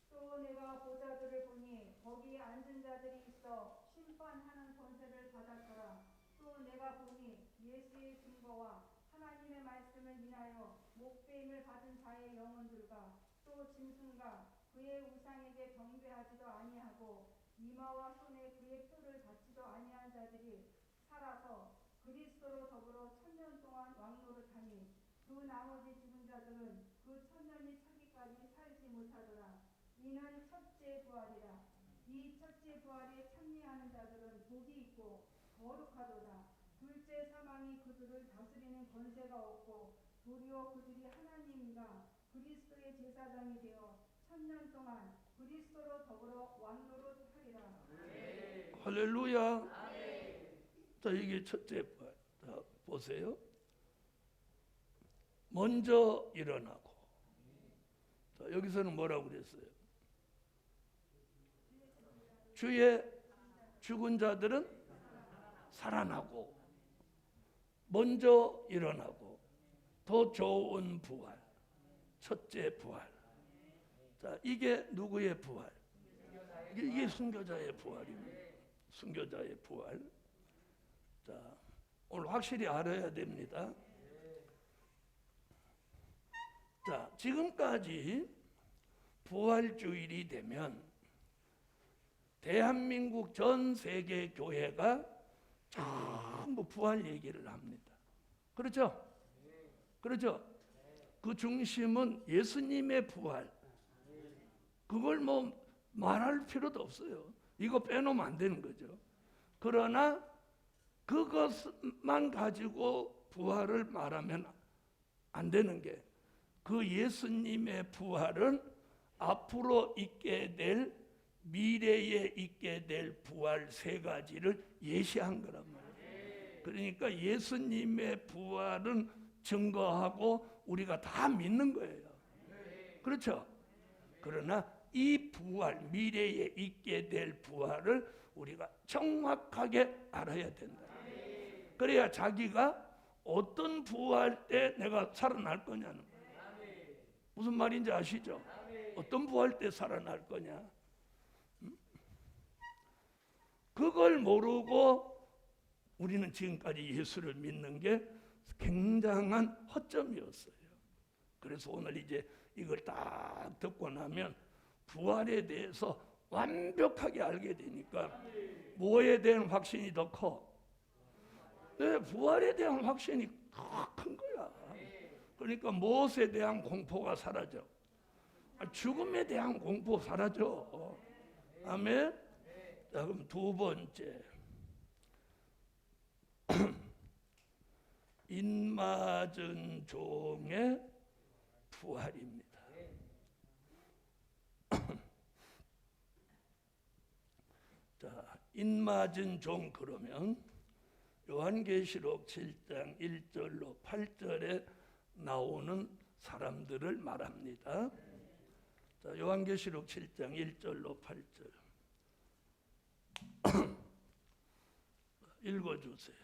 또 내가 보좌들을 보니 거기에 앉은 자들이 있어 심판하는 권세를 받았더라. 또 내가 보니 예수의 증거와 하나님의 말씀을 인하여 목배임을 받은 자의 영혼들과 또 짐승과 그의 우상에게 경배하지도 아니하고 이마와 손에 그의 표를 받지도 아니한 자들이 살아서 그리스도로 더불어 1000년 동안 왕노릇하니 그 나머지 죽은 자들은 그 1000년이 차기까지 살지 못하더라. 이는 첫째 부활이라. 이 첫째 부활에 참여하는 자들은 복이 있고 거룩하도다. 둘째 사망이 그들을 다스리는 권세가 없고 도리어 그들이 하나님과 그리스도의 제사장이 되어 1000년 동안 그리스도로 더불어 왕노릇하리라. 할렐루야. 자, 이게 첫째 부활. 자, 보세요. 먼저 일어나고. 자, 여기서는 뭐라고 그랬어요? 주의 죽은 자들은 살아나고, 먼저 일어나고, 더 좋은 부활, 첫째 부활. 자, 이게 누구의 부활? 이게 순교자의 부활입니다. 순교자의 부활. 자, 오늘 확실히 알아야 됩니다. 자, 지금까지 부활주일이 되면 대한민국 전 세계 교회가 전부 부활 얘기를 합니다. 그렇죠? 그렇죠? 그 중심은 예수님의 부활. 그걸 뭐 말할 필요도 없어요. 이거 빼놓으면 안 되는 거죠. 그러나 그것만 가지고 부활을 말하면 안 되는 게, 그 예수님의 부활은 앞으로 있게 될, 미래에 있게 될 부활 세 가지를 예시한 거란 말이에요. 그러니까 예수님의 부활은 증거하고 우리가 다 믿는 거예요. 그렇죠? 그러나 이 부활, 미래에 있게 될 부활을 우리가 정확하게 알아야 된다. 그래야 자기가 어떤 부활 때 내가 살아날 거냐는 거예요. 무슨 말인지 아시죠? 어떤 부활 때 살아날 거냐? 그걸 모르고 우리는 지금까지 예수를 믿는 게 굉장한 허점이었어요. 그래서 오늘 이제 이걸 딱 듣고 나면 부활에 대해서 완벽하게 알게 되니까 뭐에 대한 확신이 더 커? 네, 부활에 대한 확신이 더 큰 거야. 그러니까 무엇에 대한 공포가 사라져? 죽음에 대한 공포 사라져. 아멘. 자, 그럼 두 번째, 인맞은 종의 부활입니다. 인맞은 종 그러면 요한계시록 7장 1절로 8절에 나오는 사람들을 말합니다. 자, 요한계시록 7장 1절로 8절 읽어주세요.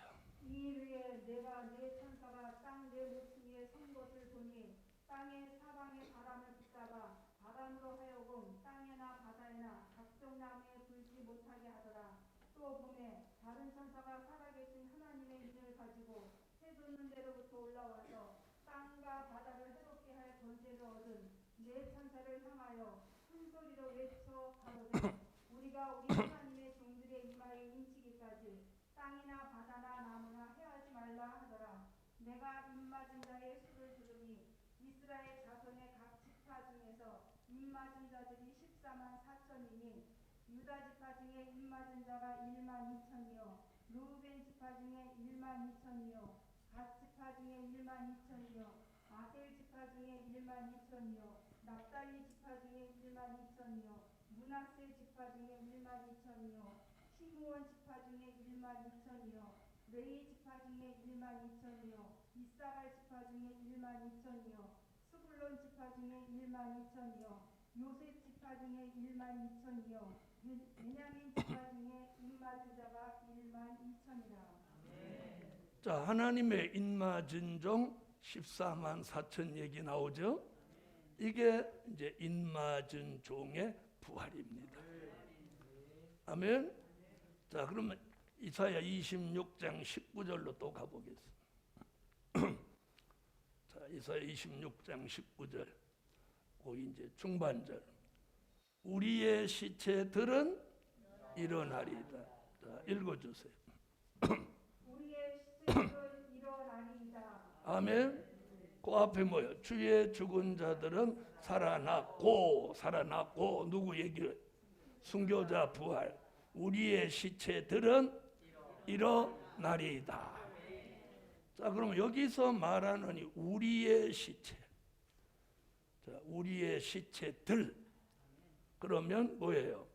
이 후에 내가 네 천사가 땅 네 모퉁이에 선 것을 보니 땅의 사방의 바람을 붙잡아 바람으로 하여금 땅에나 바다에나 각종 나무에 불지 못하게 하더라. 또 보매 다른 천사가 살아계신 하나님의 인을 가지고 해 돋는 데로부터 올라와서 땅과 바다를 해롭게 할 권세를 얻은 네 천사를 향하여 큰 소리로 외쳐 가로되 우리가 우리 하나님의 종들의 이마에 인치기까지 땅이나 바다나 나무나 해하지 말라 하더라. 내가 입맞은 자의 수를 들으니 이스라엘 자손의 각 지파 중에서 입맞은 자들이 14만 4천이니 유다 지파 중에 입맞은 자가 1만 2천이요 루벤 지파 중에 1만 2천이요 갓 지파 중에 1만 2천이요 아셀 지파 중에 1만 2천이요 납달리 지파 중에 1만 2천이요 므낫세 지파 중에 1만 2천이요 시므온 지파 중에 1만 2천이요 레위 지파 중에 1만 2천이요 이사갈 지파 중에 1만 2천이요 스불론 지파 중에 1만 2천이요 요셉 지파 중에 1만 2천이요 베냐민 지파 중에 입맞은 자가 1만 2천이라. 자, 하나님의 인맞은 종 14만 4천 얘기 나오죠. 이게 이제 인맞은 종의 부활입니다. 아멘. 자, 그러면 이사야 26장 19절로 또 가보겠습니다. 자, 이사야 26장 19절, 거기 이제 중반절. 우리의 시체들은 일어나리이다. 자, 읽어주세요. 우리의 시체들은 일어나리이다. 아멘. 그 앞에 뭐예요? 주의 죽은 자들은 살아났고 누구 얘기를? 순교자 부활. 우리의 시체들은 일어나리이다. 자, 그럼 여기서 말하는 이 우리의 시체. 자, 우리의 시체들. 그러면 뭐예요?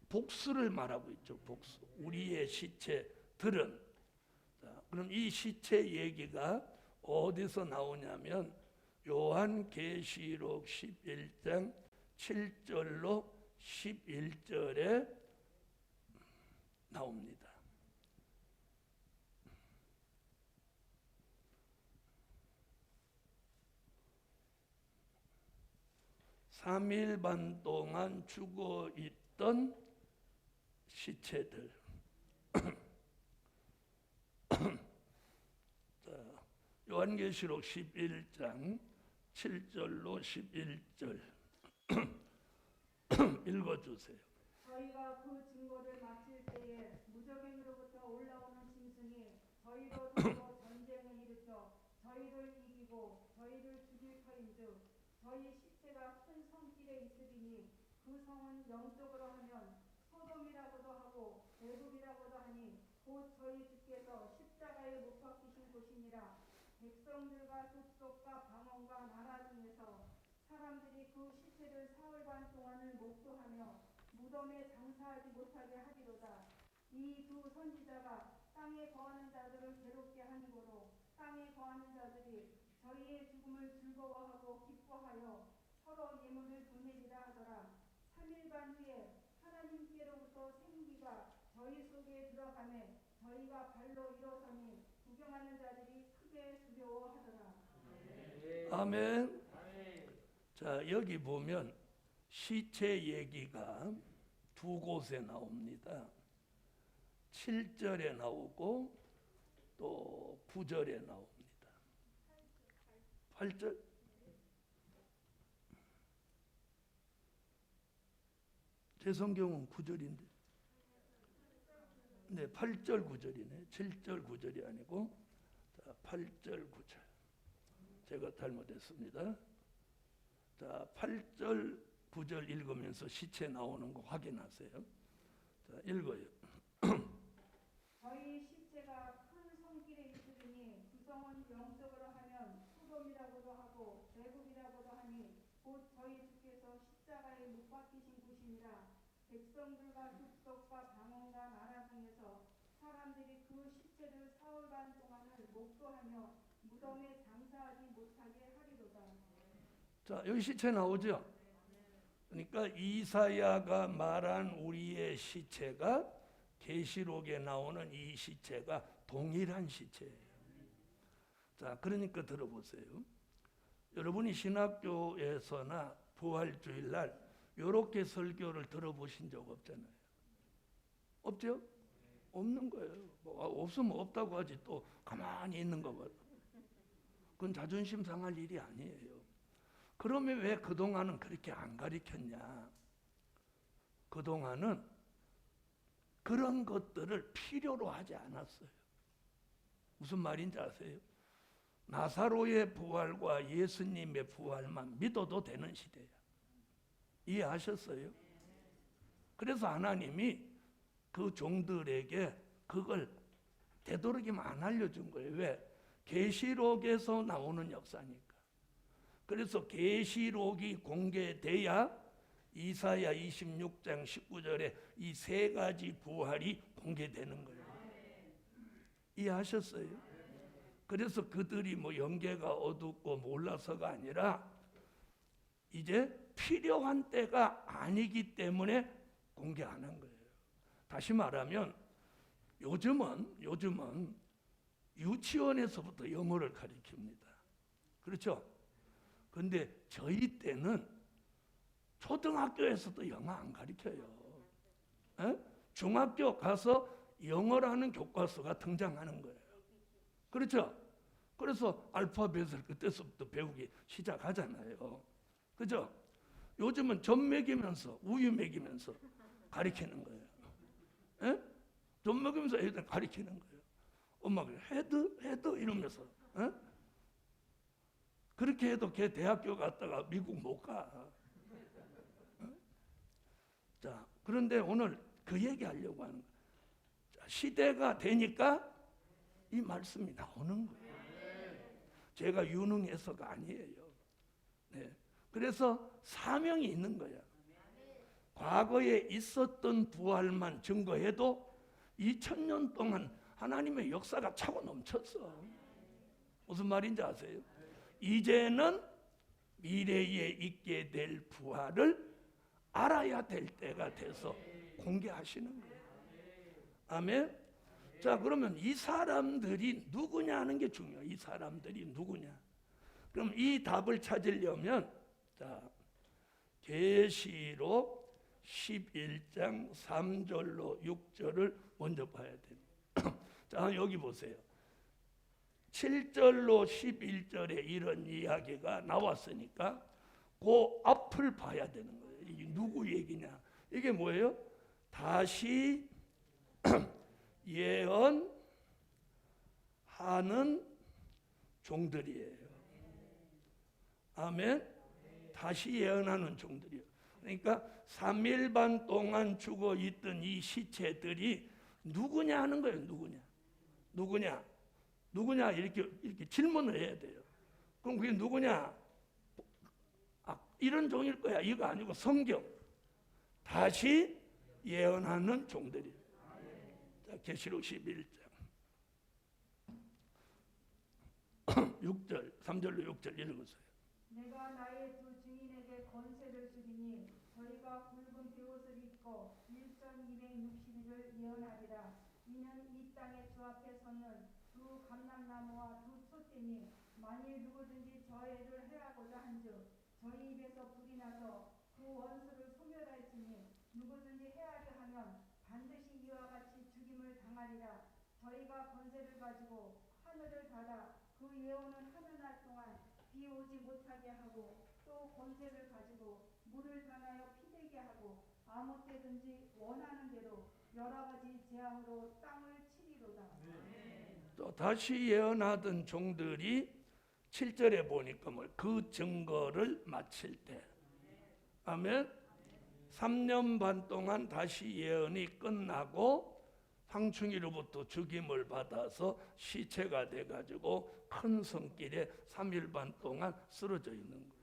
복수를 말하고 있죠. 복수. 우리의 시체들은. 자, 그럼 이 시체 얘기가 어디서 나오냐면 요한계시록 11장 7절로 11절에 나옵니다. (3일) 반 동안 죽어 있던 시체들. 자, 요한계시록 11장 7절로 11절 읽어주세요. 저희가 그 증거를 마칠 때에 무적행으로부터 올라오는 짐승이 저희로 들고 전쟁을 일으켜 저희를 이기고 저희를 죽일 터인즉 저희 시체가 큰 성길에 있으리니 그 성은 영적으로 하면 소돔이라고도 하고 애굽이라고도 하니 곧 저희 주께서 십자가에 못 박히신 곳이니라. 백성들과 족속과 방언과 나라 중에서 사람들이 그 시체를 사흘 반 동안을 목도하며 무덤에 장사하지 못하게 하리로다. 이 두 선지자가 땅에 거하는 자들을 괴롭게 하니고로 땅에 거하는 자들이 저희의 죽음을 즐거워하고 기뻐하여 서로 예물을 보내리라 하더라. 3일 반 후에 하나님께로부터 생기가 저희 속에 들어가매 저희가 발로 일어서니 구경하는 자들이 크게 두려워하더라. 아멘. 자, 여기 보면 시체 얘기가 두 곳에 나옵니다. 7절에 나오고 또 9절에 나옵니다. 8절? 제 성경은 9절인데. 네, 8절 9절이네. 7절 9절이 아니고 8절 9절. 제가 잘못했습니다. 자, 8절 9절 읽으면서 시체 나오는 거 확인하세요. 자, 읽어요. 저희 시체가 큰 성길에 있으리니 그 성은 영적으로 하면 소돔이라고도 하고 애굽이라고도 하니 곧 저희 주께서 십자가에 못 박히신 곳이니라. 백성들과 족속과 방언과 목도하며 무덤에 장사하지 못하게 하리로다. 자, 여기 시체 나오죠? 그러니까 이사야가 말한 우리의 시체가 계시록에 나오는 이 시체가 동일한 시체예요. 자, 그러니까 들어보세요. 여러분이 신학교에서나 부활주일날 이렇게 설교를 들어보신 적 없잖아요. 없죠? 없는 거예요. 뭐 없으면 없다고 하지 또 가만히 있는 거 봐요. 그건 자존심 상할 일이 아니에요. 그러면 왜 그동안은 그렇게 안 가르쳤냐? 그동안은 그런 것들을 필요로 하지 않았어요. 무슨 말인지 아세요? 나사로의 부활과 예수님의 부활만 믿어도 되는 시대야. 이해하셨어요? 그래서 하나님이 그 종들에게 그걸 되도록이면 안 알려준 거예요. 왜? 계시록에서 나오는 역사니까. 그래서 계시록이 공개돼야 이사야 26장 19절에 이 세 가지 부활이 공개되는 거예요. 이해하셨어요? 그래서 그들이 뭐 영계가 어둡고 몰라서가 아니라 이제 필요한 때가 아니기 때문에 공개 안 한 거예요. 다시 말하면 요즘은 유치원에서부터 영어를 가르칩니다. 그렇죠? 근데 저희 때는 초등학교에서도 영어 안 가르쳐요. 에? 중학교 가서 영어라는 교과서가 등장하는 거예요. 그렇죠? 그래서 알파벳을 그때서부터 배우기 시작하잖아요. 그죠? 요즘은 점 먹이면서 우유 먹이면서 가르치는 거예요. 에? 점 먹이면서 애들 가르치는 거예요. 엄마가 헤드 이러면서. 에? 그렇게 해도 걔 대학교 갔다가 미국 못 가. 자, 그런데 오늘 그 얘기 하려고 하는 거예요. 시대가 되니까 이 말씀이 나오는 거예요. 제가 유능해서가 아니에요. 네. 그래서 사명이 있는 거예요. 과거에 있었던 부활만 증거해도 2000년 동안 하나님의 역사가 차고 넘쳤어. 무슨 말인지 아세요? 이제는 미래에 있게 될 부활을 알아야 될 때가 돼서 공개하시는 거예요. 아멘. 자, 그러면 이 사람들이 누구냐 하는 게 중요해요. 이 사람들이 누구냐. 그럼 이 답을 찾으려면 자, 계시록 11장 3절로 6절을 먼저 봐야 돼요. 자, 여기 보세요. 7절로 11절에 이런 이야기가 나왔으니까 그 앞을 봐야 되는 거예요. 이게 누구 얘기냐? 이게 뭐예요? 다시 예언하는 종들이에요. 아멘. 다시 예언하는 종들이에요. 그러니까 3일 반 동안 죽어 있던 이 시체들이 누구냐 하는 거예요. 누구냐 이렇게 질문을 해야 돼요. 그럼 그게 누구냐? 이런 종일 거야. 이거 아니고 성경 다시 예언하는 종들이에요. 자, 계시록 11장 6절 3절로 6절 읽으세요. 내가 나의 두 증인에게 권세를 주리니 저희가 굵은 베옷을 입고 1260일을 예언하리라. 이는 이 땅의 주 앞에 서는 두 감람나무와 두 촛대니 만일 누구든지 저희를 해하고자 한즉 저희 입에서 불이 나서 그 원수를 소멸할지니 누구든지 해하려 하면 반드시 이와 같이 죽임을 당하리라. 저희가 권세를 가지고 하늘을 닫아 그 예언은 하는 날 동안 비 오지 못하게 하고 또 권세를 가지고 물을 담아여 피되게 하고 아무 때든지 원하는 대로 여러 가지 재앙으로 땅을 치리로다. 또 다시 예언하던 종들이 7절에 보니까 그 증거를 마칠 때 아멘. 3년 반 동안 다시 예언이 끝나고 황충이로부터 죽임을 받아서 시체가 돼가지고 큰 성길에 3일 반 동안 쓰러져 있는 거예요.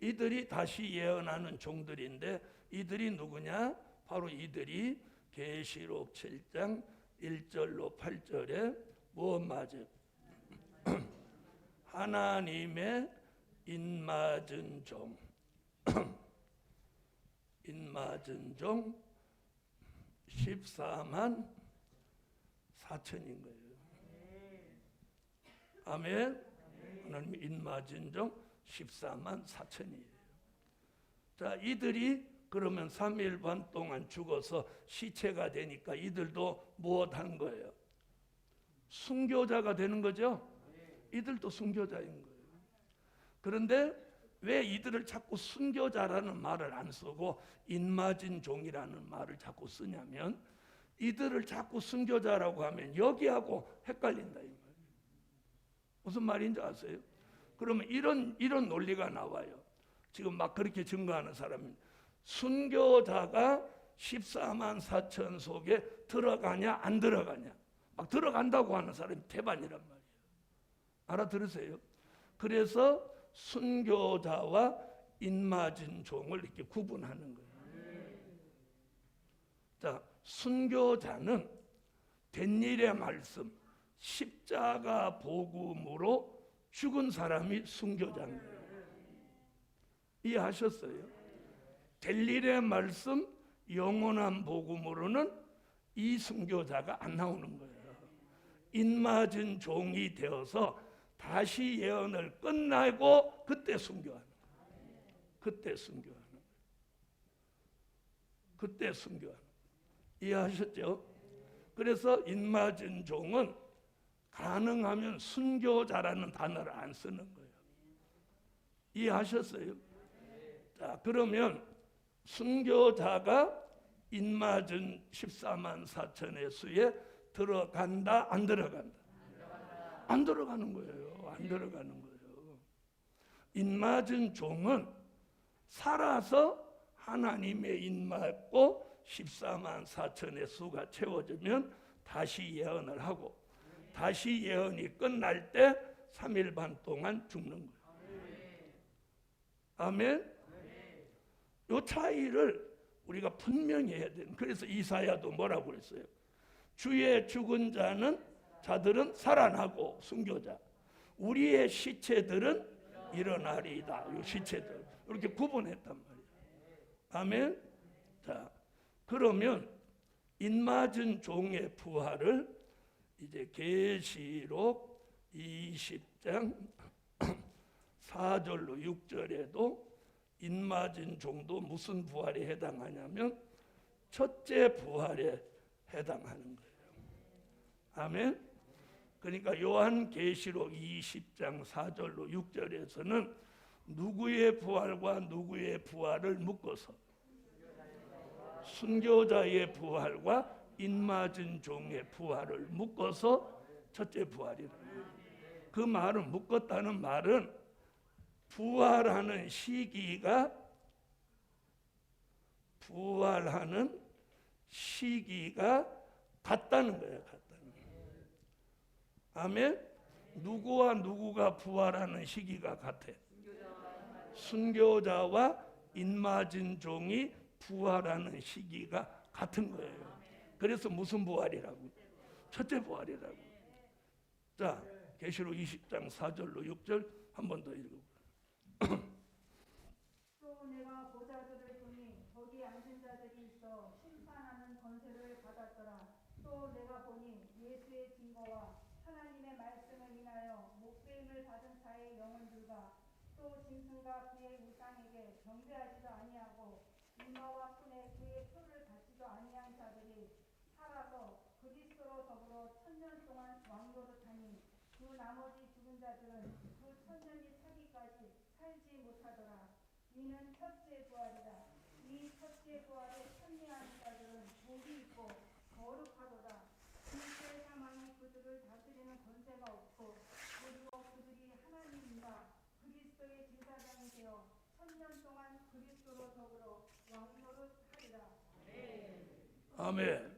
이들이 다시 예언하는 종들인데 이들이 누구냐? 바로 이들이 계시록 7장 1절로 8절에 무엇 맞음? 하나님의 인맞은 종. 인맞은 종 14만 4천인 거예요. 아멘. 하나님 인맞은 종 14만 4천이에요. 자, 이들이 그러면 3일 반 동안 죽어서 시체가 되니까 이들도 무엇 한 거예요? 순교자가 되는 거죠? 이들도 순교자인 거예요. 그런데 왜 이들을 자꾸 순교자라는 말을 안 쓰고 인맞은 종이라는 말을 자꾸 쓰냐면 이들을 자꾸 순교자라고 하면 여기하고 헷갈린다 이 말이에요. 무슨 말인지 아세요? 그러면 이런 논리가 나와요. 지금 막 그렇게 증거하는 사람이 순교자가 14만 4천 속에 들어가냐 안 들어가냐 막 들어간다고 하는 사람이 대반이란 말이에요. 알아들으세요? 그래서 순교자와 인맞은 종을 이렇게 구분하는 거예요. 자, 순교자는 된 일의 말씀, 십자가 복음으로 죽은 사람이 순교자인 거예요. 이해하셨어요? 될 일의 말씀, 영원한 복음으로는 이 순교자가 안 나오는 거예요. 인맞은 종이 되어서 다시 예언을 끝나고 그때 순교하는 거예요. 그때 순교하는 거예요. 그때 순교하는 거예요. 이해하셨죠? 그래서 인맞은 종은 가능하면 순교자라는 단어를 안 쓰는 거예요. 이해하셨어요? 자, 그러면 순교자가 인맞은 14만 4천의 수에 들어간다 안 들어간다? 안 들어가는 거예요. 안 들어가는 거예요. 인맞은 종은 살아서 하나님의 인맞고 14만 4천의 수가 채워지면 다시 예언을 하고 다시 예언이 끝날 때 3일 반 동안 죽는 거예요. 아멘. 이 차이를 우리가 분명히 해야 돼요. 그래서 이사야도 뭐라고 그랬어요? 주의 죽은 자들은 살아나고 순교자, 우리의 시체들은 일어나리이다. 이 시체들 이렇게 구분했단 말이에요. 아멘. 자, 그러면 인맞은 종의 부활을 이제 계시록 20장 4절로 6절에도 인맞은 종도 무슨 부활에 해당하냐면 첫째 부활에 해당하는 거예요. 아멘. 그러니까 요한계시록 20장 4절로 6절에서는 누구의 부활과 누구의 부활을 묶어서 순교자의 부활과 인맞은 종의 부활을 묶어서 첫째 부활이라. 그 말은 묶었다는 말은 부활하는 시기가 같다는 거예요. 같다는 거예요. 아멘. 누구와 누구가 부활하는 시기가 같아? 순교자와 인맞은 종이 부활하는 시기가 같은 거예요. 그래서 무슨 부활이라고? 첫째 부활이라고. 자, 계시록 20장 4절로 6절 한 번 더 읽어볼게요. 또 내가 보좌들을 보니 거기 앉은 자들이 있어 심판하는 권세를 받았더라. 또 내가 보니 예수의 증거와 하나님의 말씀을 인하여 목배임을 받은 자의 영혼들과 또 짐승과 그의 우상에게 경배하지도 아니하고 인마와 꾼에 그의 표를 받지도 아니한 자들이 살아서 그리스도로 더불어 1000년 동안 왕노릇하니 그 나머지 죽은 자들은 그 1000년이 차기까지 살지 못하더라. 이는 첫째 부활이다. 이 첫째 부활에 참여하는 자들은 복이 있고 거룩하도다. 일체 사망이 그들을 다스리는 권세가 없고 그리고 그들이 하나님과 그리스도의 제사장이 되어 1000년 동안 그리스도로 더불어 왕노릇하리라. 아멘.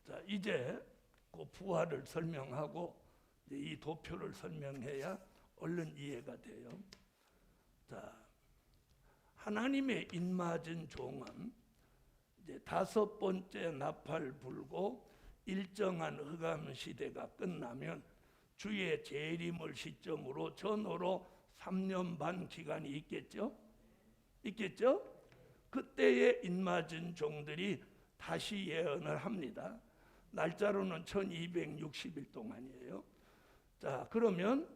자, 이제 그 부활을 설명하고 이제 이 도표를 설명해야 얼른 이해가 돼요. 자, 하나님의 인맞은 종은 이제 5번째 나팔 불고 일정한 흑암 시대가 끝나면 주의 재림을 시점으로 전후로 3년 반 기간이 있겠죠? 있겠죠? 그때에 인맞은 종들이 다시 예언을 합니다. 날짜로는 1260일 동안이에요. 자, 그러면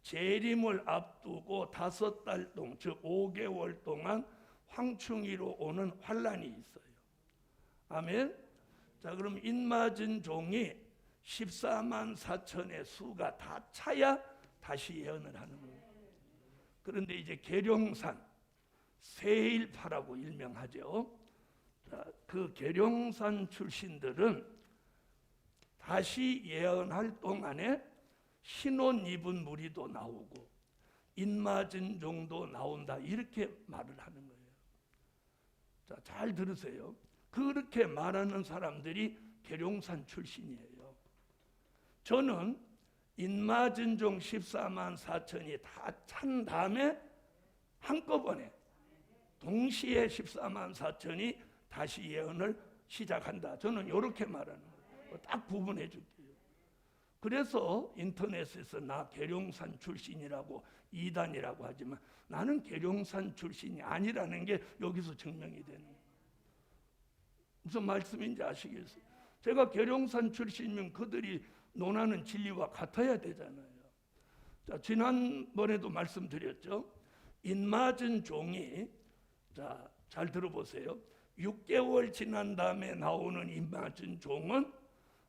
재림을 앞두고 5달 동안, 즉 5개월 동안 황충이로 오는 환란이 있어요. 아멘. 자, 그럼 인맞은 종이 14만 4천의 수가 다 차야 다시 예언을 하는 거예요. 그런데 이제 계룡산 세일파라고 일명하죠. 자, 그 계룡산 출신들은 다시 예언할 동안에 흰옷 입은 무리도 나오고 인맞은 종도 나온다, 이렇게 말을 하는 거예요. 자, 잘 들으세요. 그렇게 말하는 사람들이 계룡산 출신이에요. 저는 인맞은 종 14만 4천이 다 찬 다음에 한꺼번에 동시에 14만 4천이 다시 예언을 시작한다. 저는 이렇게 말하는 거예요. 딱 구분해 줄게요. 그래서 인터넷에서 나 계룡산 출신이라고 이단이라고 하지만 나는 계룡산 출신이 아니라는 게 여기서 증명이 되는 거예요. 무슨 말씀인지 아시겠어요? 제가 계룡산 출신이면 그들이 논하는 진리와 같아야 되잖아요. 자, 지난번에도 말씀드렸죠. 인맞은 종이, 자, 잘 들어보세요. 6개월 지난 다음에 나오는 인맞은 종은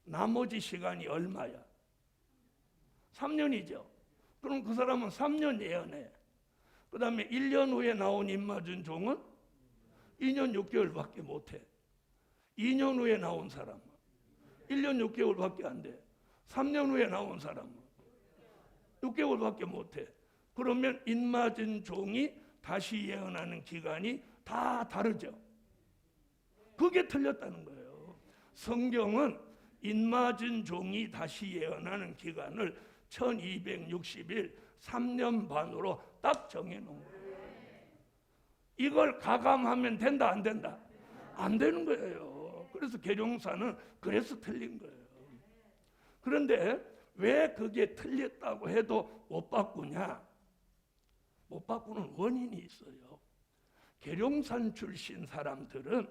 나머지 시간이 얼마야? 3년이죠. 그럼 그 사람은 3년 예언해. 그 다음에 1년 후에 나온 인맞은 종은 2년 6개월밖에 못해. 2년 후에 나온 사람은 1년 6개월밖에 안 돼. 3년 후에 나온 사람은 6개월밖에 못해. 그러면 인맞은 종이 다시 예언하는 기간이 다 다르죠. 그게 틀렸다는 거예요. 성경은 인맞은 종이 다시 예언하는 기간을 1260일 3년 반으로 딱 정해놓은 거예요. 이걸 가감하면 된다, 안 된다? 안 되는 거예요. 그래서 계룡산은 그래서 틀린 거예요. 그런데 왜 그게 틀렸다고 해도 못 바꾸냐? 못 바꾸는 원인이 있어요. 계룡산 출신 사람들은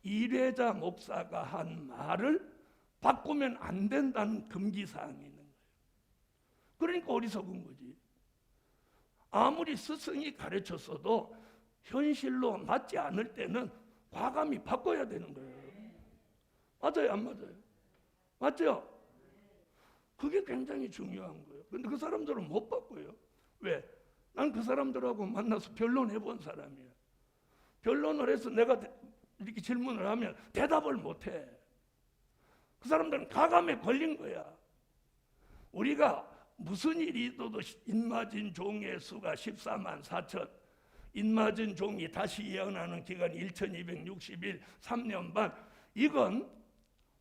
이래자 목사가 한 말을 바꾸면 안 된다는 금기사항이 있는 거예요. 그러니까 어리석은 거지. 아무리 스승이 가르쳤어도 현실로 맞지 않을 때는 과감히 바꿔야 되는 거예요. 맞아요, 안 맞아요? 맞죠? 그게 굉장히 중요한 거예요. 근데 그 사람들은 못 바꿔요. 왜? 난 그 사람들하고 만나서 변론해 본 사람이야. 변론을 해서 내가 이렇게 질문을 하면 대답을 못 해. 그 사람들은 가감에 걸린 거야. 우리가 무슨 일이 있어도 인맞은 종의 수가 14만 4천, 인맞은 종이 다시 예언하는 기간이 1260일 3년 반, 이건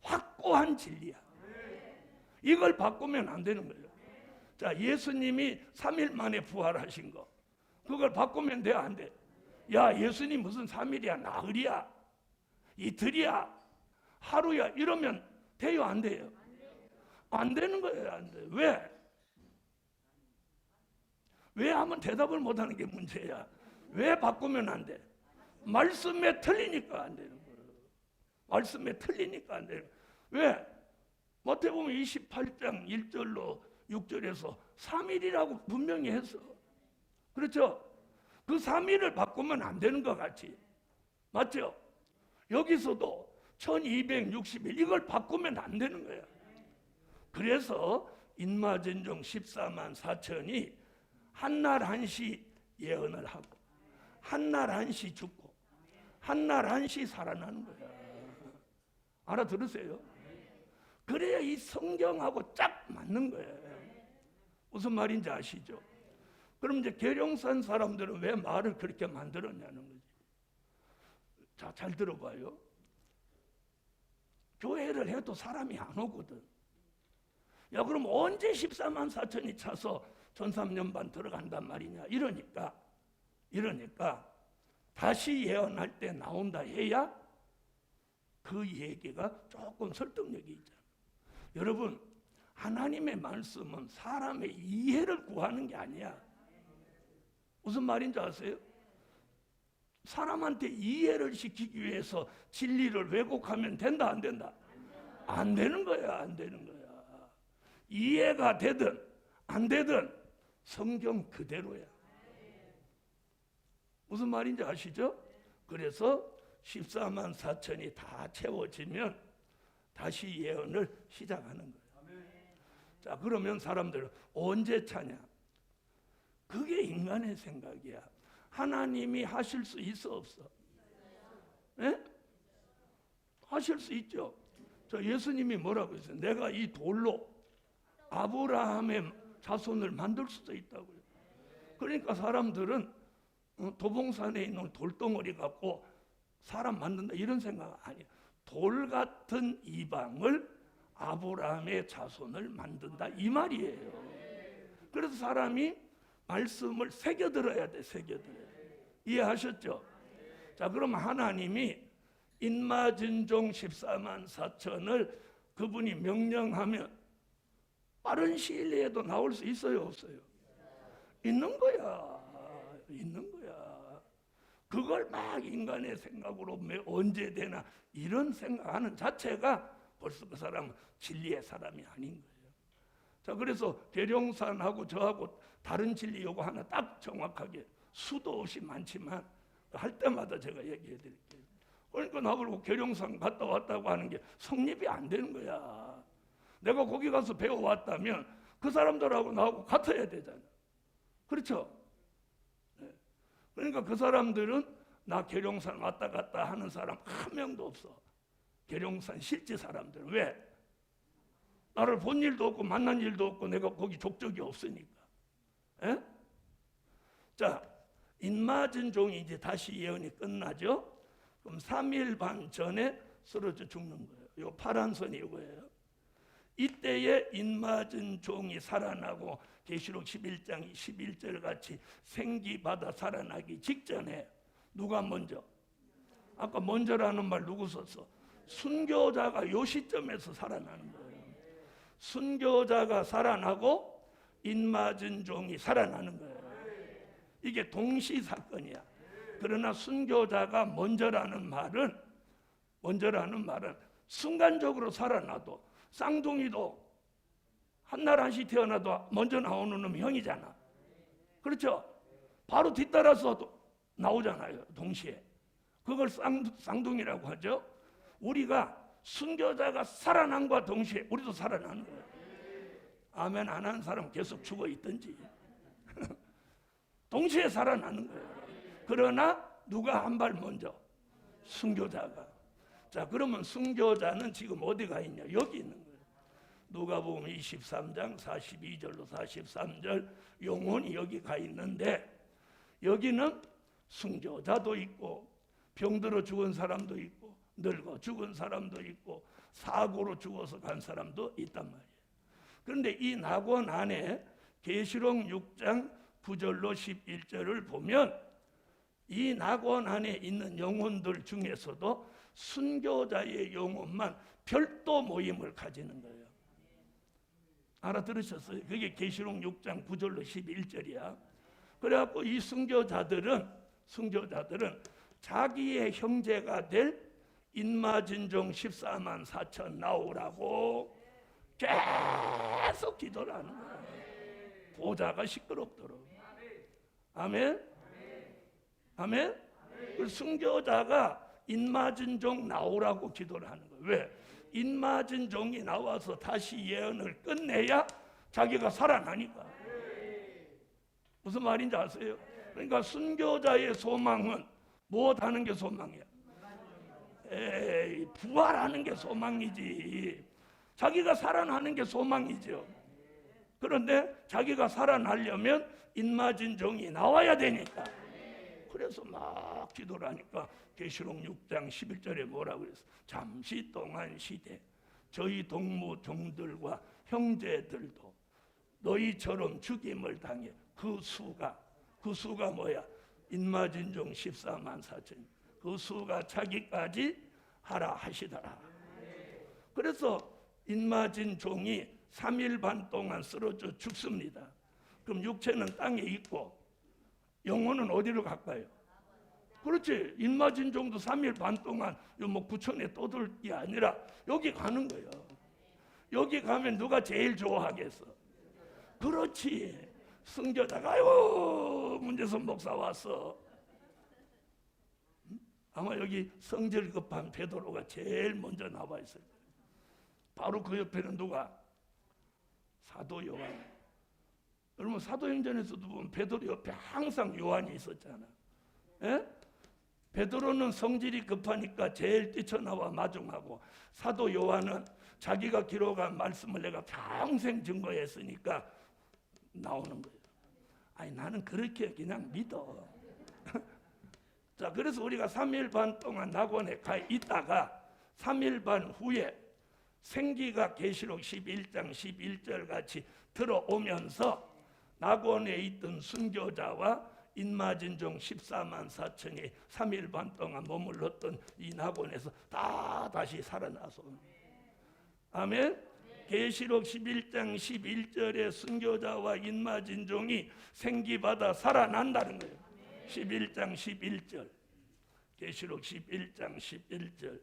확고한 진리야. 이걸 바꾸면 안 되는 거예요. 자, 예수님이 3일 만에 부활하신 거, 그걸 바꾸면 돼, 안 돼? 야, 예수님 무슨 3일이야, 나흘이야, 이틀이야, 하루야, 이러면 돼요, 안 돼요? 안 되는 거예요, 안 돼. 왜? 왜 하면 대답을 못 하는 게 문제야. 왜 바꾸면 안 돼? 말씀에 틀리니까 안 되는 거예요. 말씀에 틀리니까 안 되는 거예요. 왜? 마태복음 28장 1절로 6절에서 3일이라고 분명히 했어. 그렇죠? 그 3일을 바꾸면 안 되는 것 같이. 맞죠? 여기서도 1260일 이걸 바꾸면 안 되는 거야. 그래서 인맞은 종 14만 4천이 한날 한시 예언을 하고 한날 한시 죽고 한날 한시 살아나는 거야. 알아들으세요? 그래야 이 성경하고 짝 맞는 거예요. 무슨 말인지 아시죠? 그럼 이제 계룡산 사람들은 왜 말을 그렇게 만들었냐는 거지. 자, 잘 들어봐요. 교회를 해도 사람이 안 오거든. 야, 그럼 언제 14만 4천이 차서 1300년 반 들어간단 말이냐? 이러니까 다시 예언할 때 나온다 해야 그 얘기가 조금 설득력이 있잖아. 여러분, 하나님의 말씀은 사람의 이해를 구하는 게 아니야. 무슨 말인지 아세요? 사람한테 이해를 시키기 위해서 진리를 왜곡하면 된다, 안 된다? 안 되는 거야, 안 되는 거야. 이해가 되든 안 되든 성경 그대로야. 무슨 말인지 아시죠? 그래서 14만 4천이 다 채워지면 다시 예언을 시작하는 거예요. 자, 그러면 사람들은 언제 차냐? 그게 인간의 생각이야. 하나님이 하실 수 있어, 없어? 예? 하실 수 있죠. 저 예수님이 뭐라고 했어요? 내가 이 돌로 아브라함의 자손을 만들 수도 있다고요. 그러니까 사람들은 도봉산에 있는 돌덩어리 갖고 사람 만든다 이런 생각 아니에요. 돌 같은 이방을 아브라함의 자손을 만든다 이 말이에요. 그래서 사람이 말씀을 새겨들어야 돼, 새겨들어야 돼. 이해하셨죠? 자, 그럼 하나님이 인마진종 14만 4천을 그분이 명령하면 빠른 시일 내에도 나올 수 있어요, 없어요? 있는 거야, 있는 거야. 그걸 막 인간의 생각으로 언제 되나 이런 생각하는 자체가 벌써 그 사람은 진리의 사람이 아닌 거예요. 자, 그래서 계룡산하고 저하고 다른 진리 요거 하나 딱 정확하게 수도 없이 많지만 할 때마다 제가 얘기해 드릴게요. 그러니까 나보고 계룡산 갔다 왔다고 하는 게 성립이 안 되는 거야. 내가 거기 가서 배워왔다면 그 사람들하고 나하고 같아야 되잖아. 그렇죠? 네. 그러니까 그 사람들은 나 계룡산 왔다 갔다 하는 사람 한 명도 없어. 계룡산 실제 사람들은. 왜? 나를 본 일도 없고 만난 일도 없고 내가 거기 족적이 없으니까. 에? 자, 인마진종이 이제 다시 예언이 끝나죠. 그럼 3일 반 전에 쓰러져 죽는 거예요. 요 파란 선이 이거예요. 이때에 인마진종이 살아나고 계시록 11장 11절 같이 생기받아 살아나기 직전에 누가 먼저? 아까 먼저라는 말 누구 썼어? 순교자가 요 시점에서 살아나는 거예요. 순교자가 살아나고 인마진종이 살아나는 거예요. 이게 동시 사건이야. 그러나 순교자가 먼저라는 말은 순간적으로 살아나도 쌍둥이도 한날 한시 태어나도 먼저 나오는 놈이 형이잖아. 그렇죠? 바로 뒤따라서 나오잖아요. 동시에. 그걸 쌍둥이라고 하죠. 우리가 순교자가 살아남과 동시에 우리도 살아나는 거예요. 아멘 안 하는 사람 계속 죽어 있든지. 동시에 살아나는 거예요. 그러나 누가 한 발 먼저? 순교자가. 자, 그러면 순교자는 지금 어디가 있냐? 여기 있는 거예요. 누가복음 23장 42절로 43절 영혼이 여기 가 있는데 여기는 순교자도 있고 병들어 죽은 사람도 있고 늙어 죽은 사람도 있고 사고로 죽어서 간 사람도 있단 말이에요. 그런데 이 낙원 안에 계시록 6장 9절로 11절을 보면 이 낙원 안에 있는 영혼들 중에서도 순교자의 영혼만 별도 모임을 가지는 거예요. 알아들으셨어요? 그게 계시록 6장 9절로 11절이야. 그래갖고 이 순교자들은 자기의 형제가 될 인마진종 14만 4천 나오라고 계속 기도를 하는 거예요. 보좌가 시끄럽도록. 아멘? 아멘? 그 순교자가 인마진종 나오라고 기도를 하는 거예요. 왜? 인마진종이 나와서 다시 예언을 끝내야 자기가 살아나니까. 무슨 말인지 아세요? 그러니까 순교자의 소망은 무엇하는 게 소망이야? 에이, 부활하는 게 소망이지. 자기가 살아나는 게 소망이죠. 그런데 자기가 살아나려면 인마진종이 나와야 되니까. 그래서 막 기도를 하니까 계시록 6장 11절에 뭐라고 그랬어? 잠시 동안 시대 저희 동무 종들과 형제들도 너희처럼 죽임을 당해 그 수가 뭐야? 인마진종 14만 4천. 그 수가 차기까지 하라 하시더라. 그래서 인마진 종이 3일 반 동안 쓰러져 죽습니다. 그럼 육체는 땅에 있고 영혼은 어디로 갈까요? 그렇지. 인마진 종도 3일 반 동안 뭐 구천에 떠들 게 아니라 여기 가는 거예요. 여기 가면 누가 제일 좋아하겠어? 그렇지. 승교자가 아이고 문재선 목사 왔어. 아마 여기 성질 급한 베드로가 제일 먼저 나와 있을 거예요. 바로 그 옆에는 누가? 사도 요한. 여러분 사도행전에서도 보면 베드로 옆에 항상 요한이 있었잖아. 예? 베드로는 성질이 급하니까 제일 뛰쳐나와 마중하고, 사도 요한은 자기가 기록한 말씀을 내가 평생 증거했으니까 나오는 거예요. 아니 나는 그렇게 그냥 믿어. 자, 그래서 우리가 3일 반 동안 낙원에 가 있다가 3일 반 후에 생기가 계시록 11장 11절 같이 들어오면서 낙원에 있던 순교자와 인마진종 14만 4천이 3일 반 동안 머물렀던 이 낙원에서 다 다시 살아나서, 아멘. 계시록 11장 11절에 순교자와 인마진종이 생기받아 살아난다는 거예요. 11장 11절. 계시록 11장 11절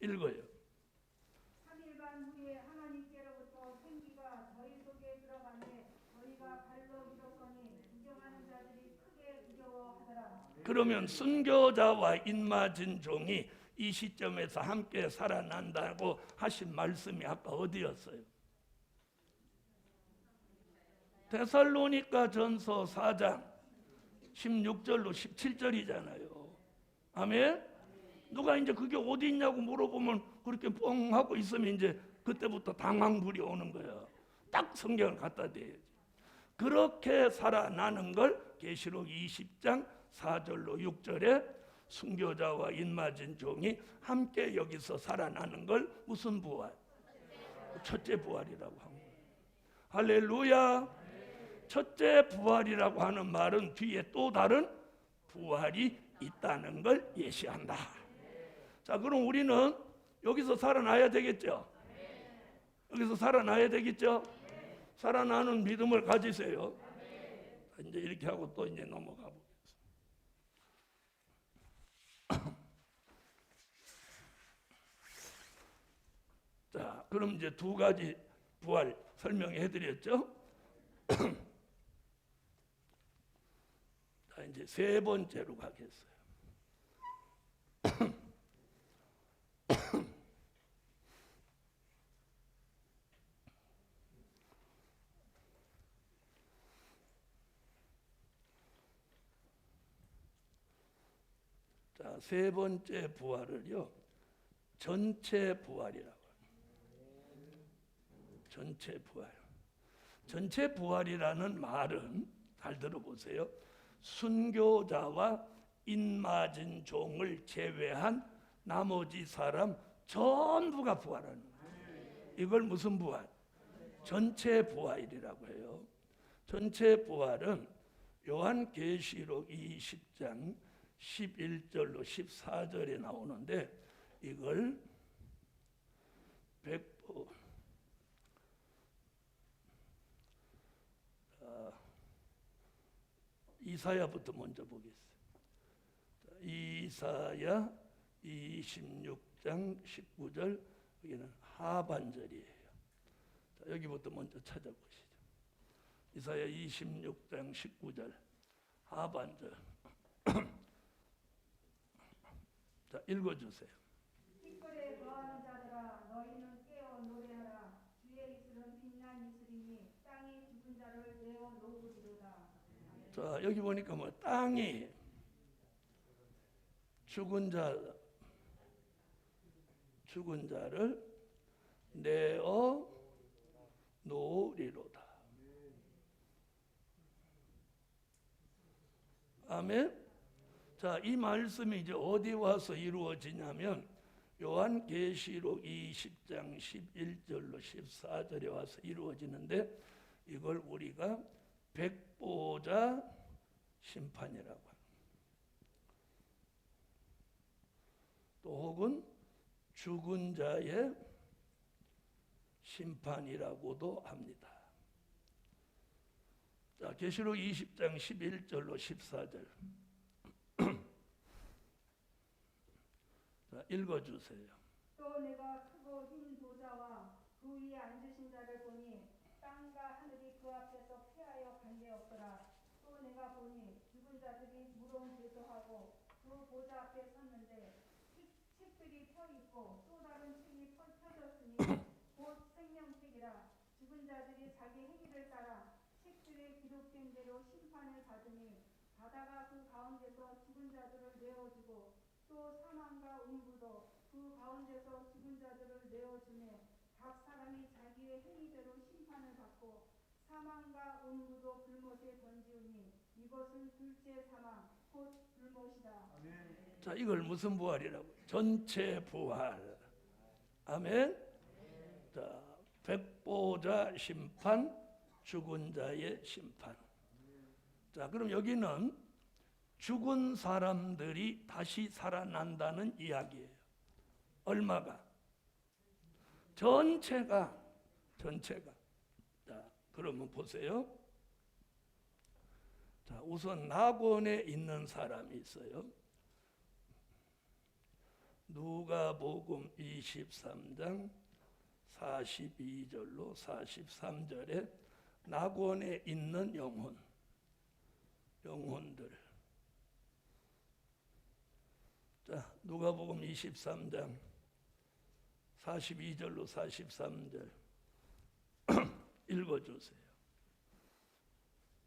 읽어요. 3일 반 후에 하나님께로부터 생기가 저희 속에 들어가매 저희가 발로 일어서니 구경하는 자들이 크게 두려워하더라. 그러면 순교자와 인마진종이 이 시점에서 함께 살아난다고 하신 말씀이 아까 어디였어요? 데살로니가 전서 4장 16절로 17절이잖아요. 아멘? 누가 이제 그게 어디 있냐고 물어보면 그렇게 뻥 하고 있으면 이제 그때부터 당황불이 오는 거예요. 딱 성경을 갖다 대야지. 그렇게 살아나는 걸 계시록 20장 4절로 6절에 순교자와 인마진 종이 함께 여기서 살아나는 걸 무슨 부활? 첫째 부활이라고 합니다. 할렐루야. 첫째 부활이라고 하는 말은 뒤에 또 다른 부활이 있다는 걸 예시한다. 자, 그럼 우리는 여기서 살아나야 되겠죠? 여기서 살아나야 되겠죠? 살아나는 믿음을 가지세요. 이제 이렇게 하고 또 이제 넘어가 보겠습니다. 자, 그럼 이제 두 가지 부활 설명해 드렸죠? 자, 이제 세 번째로 가겠어요. 자, 세 번째 부활을요, 전체 부활이라고 합니다. 전체 부활. 전체 부활이라는 말은 잘 들어보세요. 순교자와 인마진 종을 제외한 나머지 사람 전부가 부활하는 거예요. 이걸 무슨 부활? 전체 부활이라고 해요. 전체 부활은 요한계시록 20장 11절로 14절에 나오는데, 이걸 이사야부터 먼저 보겠습니다. 이사야 26장 19절, 여기는 하반절이에요. 자, 여기부터 먼저 찾아보시죠. 이사야 26장 19절 하반절. 자, 읽어주세요. 깃털에 거하는 자들아 너희는 깨어 노래하라. 주의 이슬은 빛난 이슬이니 땅이 죽은 자를 내어 놓으리로다. 자, 여기 보니까 뭐 땅이 죽은 자를 내어 놓으리로다. 아멘. 자, 이 말씀이 이제 어디 와서 이루어지냐면 요한계시록 20장 11절로 14절에 와서 이루어지는데, 이걸 우리가 백보자 심판이라고 합니다. 또 혹은 죽은 자의 심판이라고도 합니다. 자, 계시록 20장 11절로 14절. 자, 읽어주세요. 또 내가 크고 흰 보좌와 그 위에 앉으신 자를 보니 땅과 하늘이 그 앞에서 패하여 관계없더라. 또 내가 보니 죽은 자들이 무덤 제도하고 그 보좌 앞에 섰는데 책들이 펴 있고 또 다른 책이 펴졌으니 곧 생명책이라. 죽은 자들이 자기 행위를 따라 책들에 기록된 대로 심판을 받으니 바다가 그 가운데서 죽은 자들을 내어주고 또 사망과 음부도 그 가운데서 죽은 자들을 내어주매 각 사람이 자기의 행위대로 심판을 받고 사망과 음부도 불못에 던지우니 이것은 둘째 사망 곧 불못이다. 자, 이걸 무슨 부활이라고? 전체 부활. 아멘. 자, 백보자 심판, 죽은 자의 심판. 자, 그럼 여기는 죽은 사람들이 다시 살아난다는 이야기예요. 얼마가? 전체가. 자, 그러면 보세요. 자, 우선 낙원에 있는 사람이 있어요. 누가복음 23장 42절로 43절에 낙원에 있는 영혼들. 자, 누가복음 23장 42절로 43절 읽어주세요.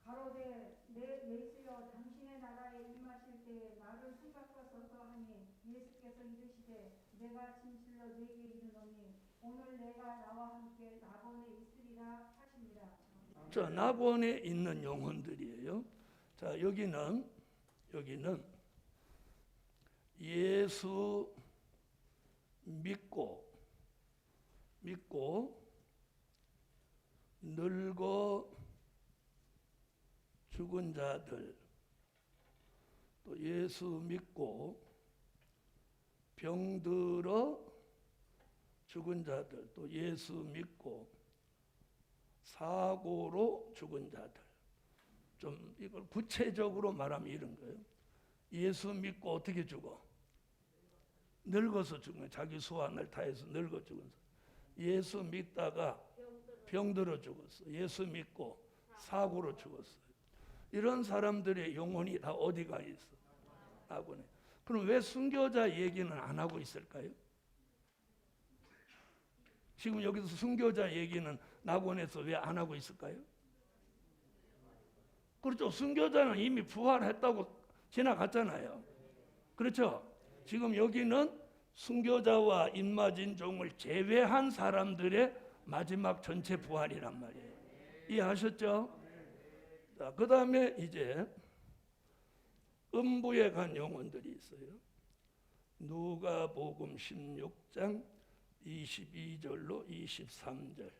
가로되 내 예수여 당신의 나라에 임하실 때에 나를 생각하소서 하니 예수께서 이르시되 내가 진실로 네게 이르노니 오늘 내가 나와 함께 낙원에 있으리라 하시니라. 자, 낙원에 있는 영혼들이에요. 자, 여기는 예수 믿고 늙어 죽은 자들, 또 예수 믿고 병들어 죽은 자들, 또 예수 믿고 사고로 죽은 자들. 좀 이걸 구체적으로 말하면 이런 거예요. 예수 믿고 어떻게 죽어? 늙어서 죽은 거예요. 자기 수완을 다해서 늙어 죽은 사람. 예수 믿다가 병들어 죽었어. 예수 믿고 사고로 죽었어요. 이런 사람들의 영혼이 다 어디가 있어? 낙원에. 그럼 왜 순교자 얘기는 안 하고 있을까요? 지금 여기서 순교자 얘기는 낙원에서 왜 안 하고 있을까요? 그렇죠. 순교자는 이미 부활했다고 지나갔잖아요. 그렇죠. 지금 여기는 순교자와 인마진 종을 제외한 사람들의 마지막 전체 부활이란 말이에요. 이해하셨죠? 자, 그 다음에 이제 음부에 간 영혼들이 있어요. 누가복음 16장 22절로 23절.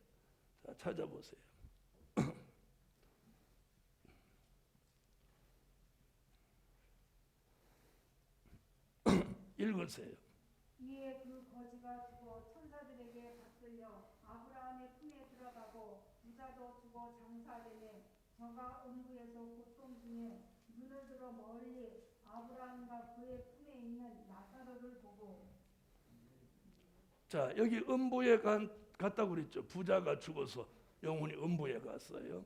자, 찾아보세요. 읽으세요. 이에 그 거지가 죽어 천사들에게 받들려 아브라함의 품에 들어가고 부자도 죽어 장사되매 저가 음부에서 고통 중에 눈을 들어 멀리 아브라함과 그의 품에 있는 나사로를 보고. 자, 여기 음부에 갔다고 그랬죠. 부자가 죽어서 영혼이 음부에 갔어요.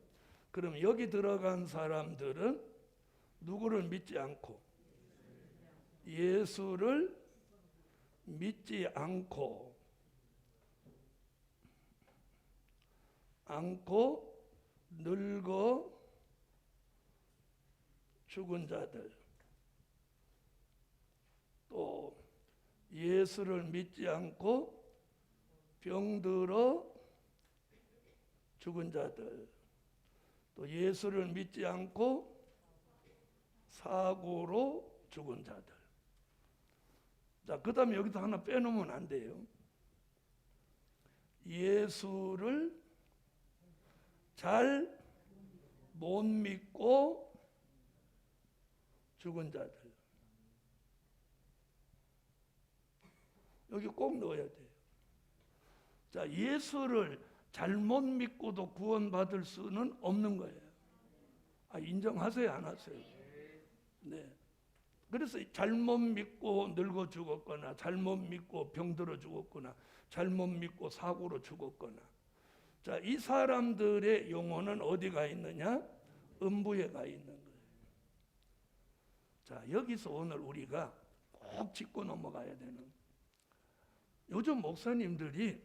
그럼 여기 들어간 사람들은 누구를 믿지 않고, 예수를 믿지 않고 늙어 죽은 자들, 또 예수를 믿지 않고 병들어 죽은 자들, 또 예수를 믿지 않고 사고로 죽은 자들. 자, 그 다음에 여기서 하나 빼놓으면 안 돼요. 예수를 잘 못 믿고 죽은 자들. 여기 꼭 넣어야 돼요. 자, 예수를 잘못 믿고도 구원받을 수는 없는 거예요. 인정하세요, 안 하세요? 네. 그래서 잘못 믿고 늙어 죽었거나, 잘못 믿고 병들어 죽었거나, 잘못 믿고 사고로 죽었거나. 자, 이 사람들의 영혼은 어디 가 있느냐? 음부에 가 있는 거예요. 자, 여기서 오늘 우리가 꼭 짚고 넘어가야 되는, 요즘 목사님들이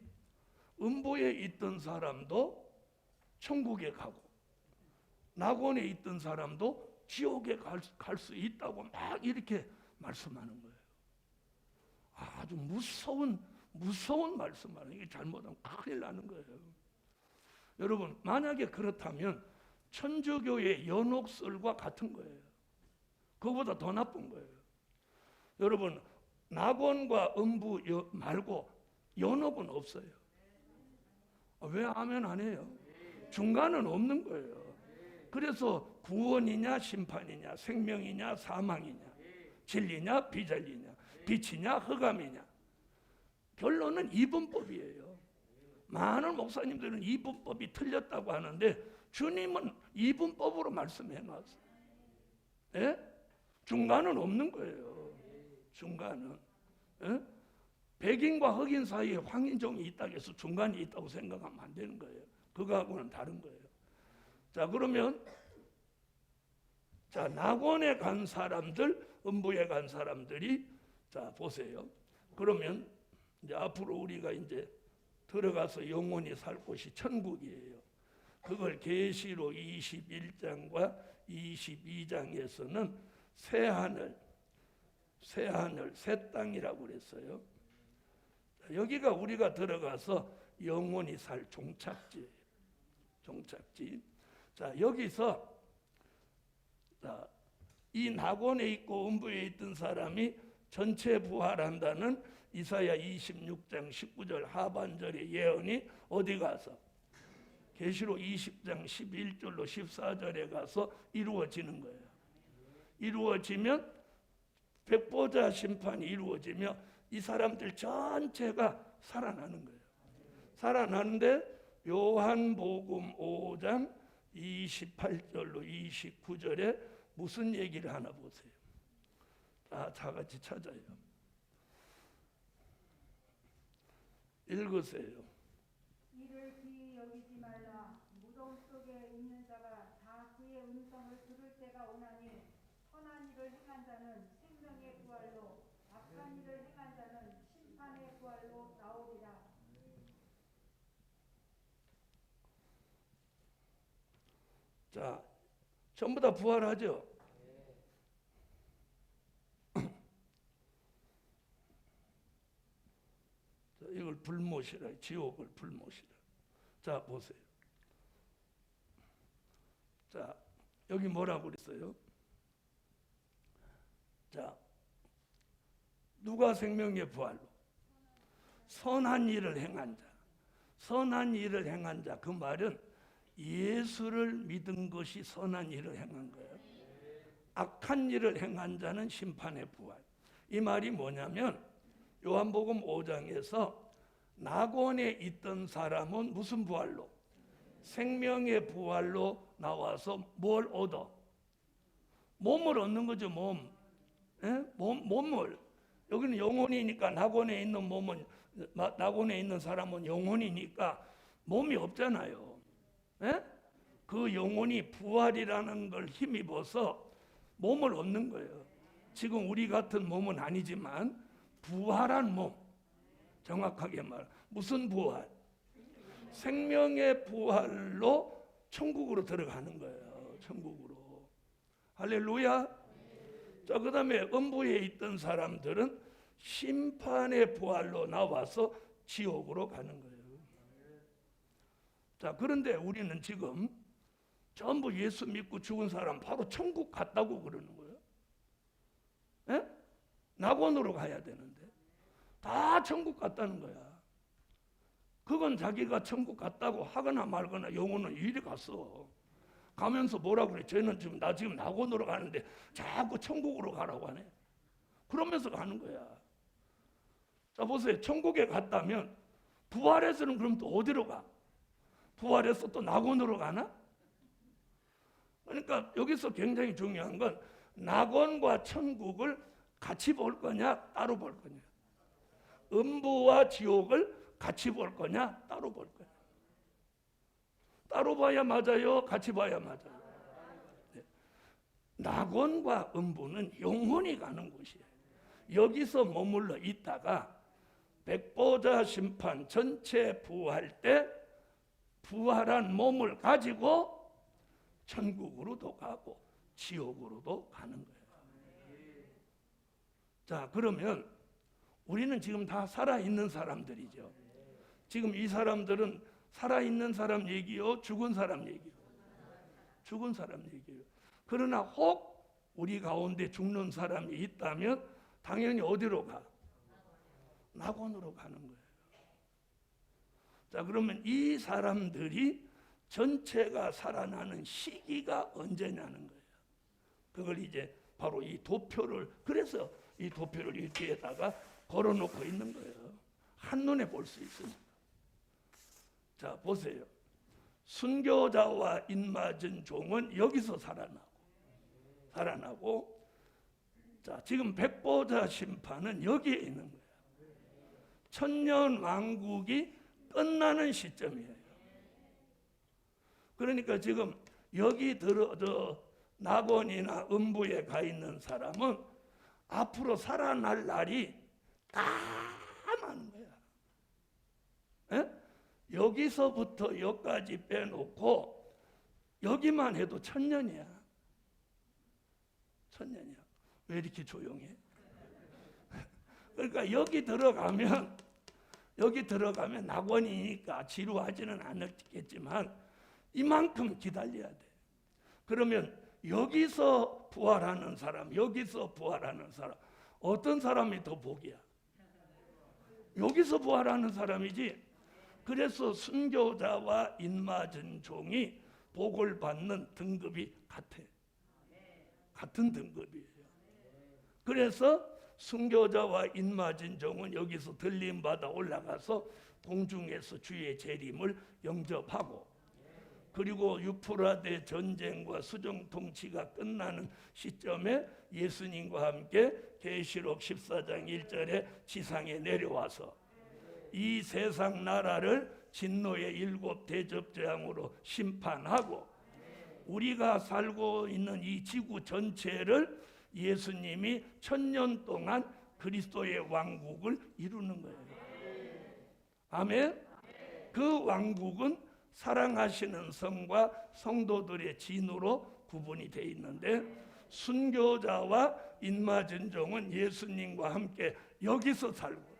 음부에 있던 사람도 천국에 가고 낙원에 있던 사람도 지옥에 갈 수 있다고 막 이렇게 말씀하는 거예요. 아주 무서운 말씀하는, 이게 잘못하면 큰일 나는 거예요. 여러분, 만약에 그렇다면 천주교의 연옥설과 같은 거예요. 그거보다 더 나쁜 거예요. 여러분, 낙원과 음부 말고 연옥은 없어요. 왜 아멘 안 해요? 중간은 없는 거예요. 그래서 구원이냐 심판이냐, 생명이냐 사망이냐, 진리냐 비진리냐, 빛이냐 흑암이냐, 결론은 이분법이에요. 많은 목사님들은 이분법이 틀렸다고 하는데 주님은 이분법으로 말씀해 놨어요. 예? 중간은 없는 거예요. 중간은. 예? 백인과 흑인 사이에 황인종이 있다고 해서 중간이 있다고 생각하면 안 되는 거예요. 그거하고는 다른 거예요. 자, 그러면 자, 낙원에 간 사람들, 음부에 간 사람들이, 자, 보세요. 그러면 이제 앞으로 우리가 이제 들어가서 영원히 살 곳이 천국이에요. 그걸 계시록 21장과 22장에서는 새 하늘, 새 땅이라고 그랬어요. 여기가 우리가 들어가서 영원히 살 종착지예요. 종착지. 자, 여기서 자, 이 낙원에 있고 음부에 있던 사람이 전체 부활한다는 이사야 26장 19절 하반절의 예언이 어디 가서? 계시록 20장 11절로 14절에 가서 이루어지는 거예요. 이루어지면 백보자 심판이 이루어지며 이 사람들 전체가 살아나는 거예요. 살아나는데 요한복음 5장 28절로 29절에 무슨 얘기를 하나 보세요. 다 같이 찾아요. 읽으세요. 이를 귀히 여기지 말라. 무덤 속에 있는 자가 다 그의 음성을 들을 때가 오나니 선한 일을 행한 자는 생명의 부활로, 악한 일을 행한 자는 심판의 부활로 나오리라. 자, 전부 다 부활하죠. 자, 이걸 불못이라, 지옥을 불못이라. 자, 보세요. 자, 여기 뭐라고 그랬어요? 자, 누가 생명의 부활로? 선한 일을 행한 자. 선한 일을 행한 자. 그 말은 예수를 믿은 것이 선한 일을 행한 거예요. 악한 일을 행한 자는 심판의 부활. 이 말이 뭐냐면 요한복음 5장에서 낙원에 있던 사람은 무슨 부활로? 생명의 부활로 나와서 뭘 얻어? 몸을 얻는 거죠. 몸. 예? 몸을. 여기는 영혼이니까 낙원에 있는 몸은, 낙원에 있는 사람은 영혼이니까 몸이 없잖아요. 예? 그 영혼이 부활이라는 걸 힘입어서 몸을 얻는 거예요. 지금 우리 같은 몸은 아니지만 부활한 몸. 정확하게 말. 무슨 부활? 생명의 부활로 천국으로 들어가는 거예요. 천국으로. 할렐루야. 자, 그 다음에 음부에 있던 사람들은 심판의 부활로 나와서 지옥으로 가는 거예요. 자, 그런데 우리는 지금 전부 예수 믿고 죽은 사람 바로 천국 갔다고 그러는 거예요. 예? 낙원으로 가야 되는데 다 천국 갔다는 거야. 그건 자기가 천국 갔다고 하거나 말거나 영혼은 이리 갔어. 가면서 뭐라 그래? 쟤는 지금 낙원으로 가는데 자꾸 천국으로 가라고 하네. 그러면서 가는 거야. 자 보세요. 천국에 갔다면 부활해서는 그럼 또 어디로 가? 부활해서 또 낙원으로 가나? 그러니까 여기서 굉장히 중요한 건 낙원과 천국을 같이 볼 거냐 따로 볼 거냐, 음부와 지옥을 같이 볼 거냐 따로 볼 거냐. 따로 봐야 맞아요, 같이 봐야 맞아요? 네. 낙원과 음부는 영원히 가는 곳이에요. 여기서 머물러 있다가 백보자 심판 전체 부활 때 부활한 몸을 가지고 천국으로도 가고 지옥으로도 가는 거예요. 자, 그러면 우리는 지금 다 살아있는 사람들이죠. 지금 이 사람들은 살아있는 사람 얘기요, 죽은 사람 얘기요? 죽은 사람 얘기요. 그러나 혹 우리 가운데 죽는 사람이 있다면 당연히 어디로 가? 낙원으로 가는 거예요. 자, 그러면 이 사람들이 전체가 살아나는 시기가 언제냐는 거예요. 그걸 이제 바로 이 도표를, 그래서 이 도표를 이 뒤에다가 걸어놓고 있는 거예요. 한눈에 볼 수 있습니다. 자, 보세요. 순교자와 인맞은 종은 여기서 살아나고, 자, 지금 백보자 심판은 여기에 있는 거예요. 천년 왕국이 끝나는 시점이에요. 그러니까 지금 여기 낙원이나 음부에 가 있는 사람은 앞으로 살아날 날이 다 많은 거야. 에? 여기서부터 여기까지 빼놓고 여기만 해도 1000년이야. 1000년이야. 왜 이렇게 조용해? 그러니까 여기 들어가면 낙원이니까 지루하지는 않겠지만 이만큼 기다려야 돼. 그러면 여기서 부활하는 사람, 어떤 사람이 더 복이야? 여기서 부활하는 사람이지. 그래서 순교자와 인맞은 종이 복을 받는 등급이 같아. 같은 등급이에요. 그래서 순교자와 인맞은 종은 여기서 들림받아 올라가서 공중에서 주의 재림을 영접하고, 그리고 유프라데 전쟁과 수정 통치가 끝나는 시점에 예수님과 함께 계시록 14장 1절에 지상에 내려와서 이 세상 나라를 진노의 7 대접재앙으로 심판하고, 우리가 살고 있는 이 지구 전체를 예수님이 1000년 동안 그리스도의 왕국을 이루는 거예요. 아멘. 그 왕국은 사랑하시는 성과 성도들의 진으로 구분이 되어 있는데, 순교자와 인맞은 종은 예수님과 함께 여기서 살고,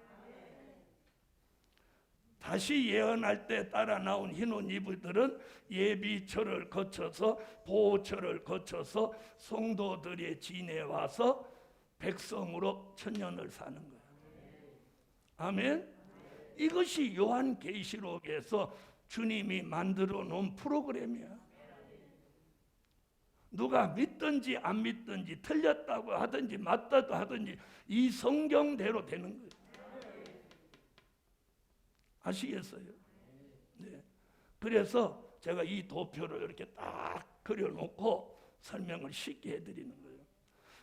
다시 예언할 때 따라 나온 흰옷 이브들은 예비처를 거쳐서 보호처를 거쳐서 성도들의 진에 와서 백성으로 1000년을 사는 거예요. 아멘. 이것이 요한계시록에서 주님이 만들어 놓은 프로그램이야. 누가 믿든지 안 믿든지, 틀렸다고 하든지 맞다고 하든지 이 성경대로 되는 거예요. 아시겠어요? 네. 그래서 제가 이 도표를 이렇게 딱 그려놓고 설명을 쉽게 해드리는 거예요.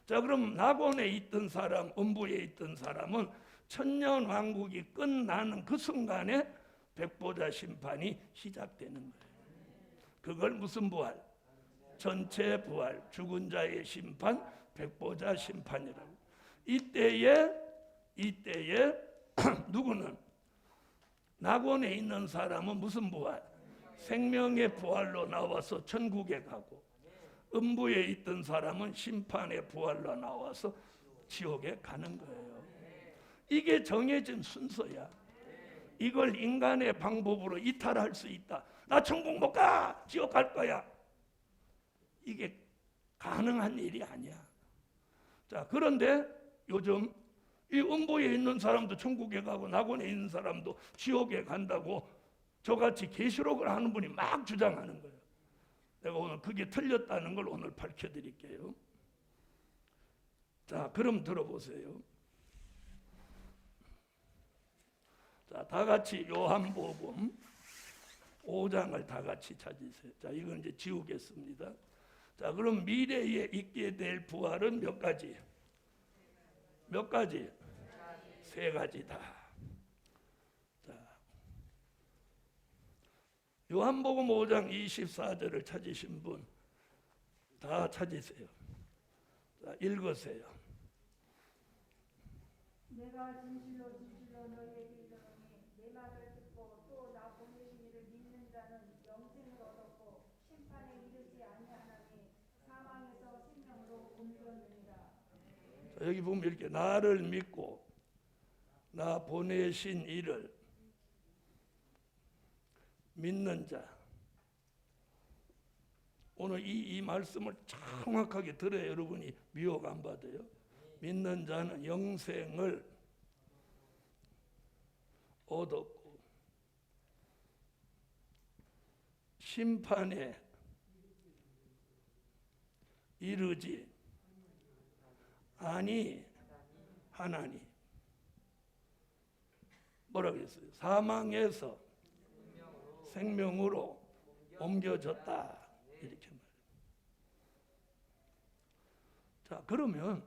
자, 그럼 낙원에 있던 사람, 음부에 있던 사람은 1000년 왕국이 끝나는 그 순간에 백보자 심판이 시작되는 거예요. 그걸 무슨 부활? 전체 부활, 죽은 자의 심판, 백보자 심판이라고. 이때에 누구는? 낙원에 있는 사람은 무슨 부활? 생명의 부활로 나와서 천국에 가고, 음부에 있던 사람은 심판의 부활로 나와서 지옥에 가는 거예요. 이게 정해진 순서야. 이걸 인간의 방법으로 이탈할 수 있다. 나 천국 못 가, 지옥 갈 거야. 이게 가능한 일이 아니야. 자, 그런데 요즘 이 음부에 있는 사람도 천국에 가고 낙원에 있는 사람도 지옥에 간다고 저같이 계시록을 하는 분이 막 주장하는 거예요. 내가 오늘 그게 틀렸다는 걸 오늘 밝혀드릴게요. 자, 그럼 들어보세요. 자, 다 같이 요한복음 5장을 다 같이 찾으세요. 자, 이건 이제 지우겠습니다. 자, 그럼 미래에 있게 될 부활은 몇 가지? 몇 가지? 세 가지다. 자, 요한복음 5장 24절을 찾으신 분 다 찾으세요. 자, 읽으세요. 내가 진실로 진실로 너희에게 이르노니 내 말을 듣고 또 나 보내신 이를 믿는 자는 영생을 얻었고 심판에 이르지 아니하나니 사망에서 생명으로 옮겼느니라. 자, 여기 보면 이렇게 나를 믿고 나 보내신 이를 믿는 자. 오늘 이 말씀을 정확하게 들어야 여러분이 미혹 안 받아요. 믿는 자는 영생을 얻었고 심판에 이르지 아니하나니. 뭐라고 했어요? 사망에서 생명으로 옮겨졌다. 이렇게 말해요. 자, 그러면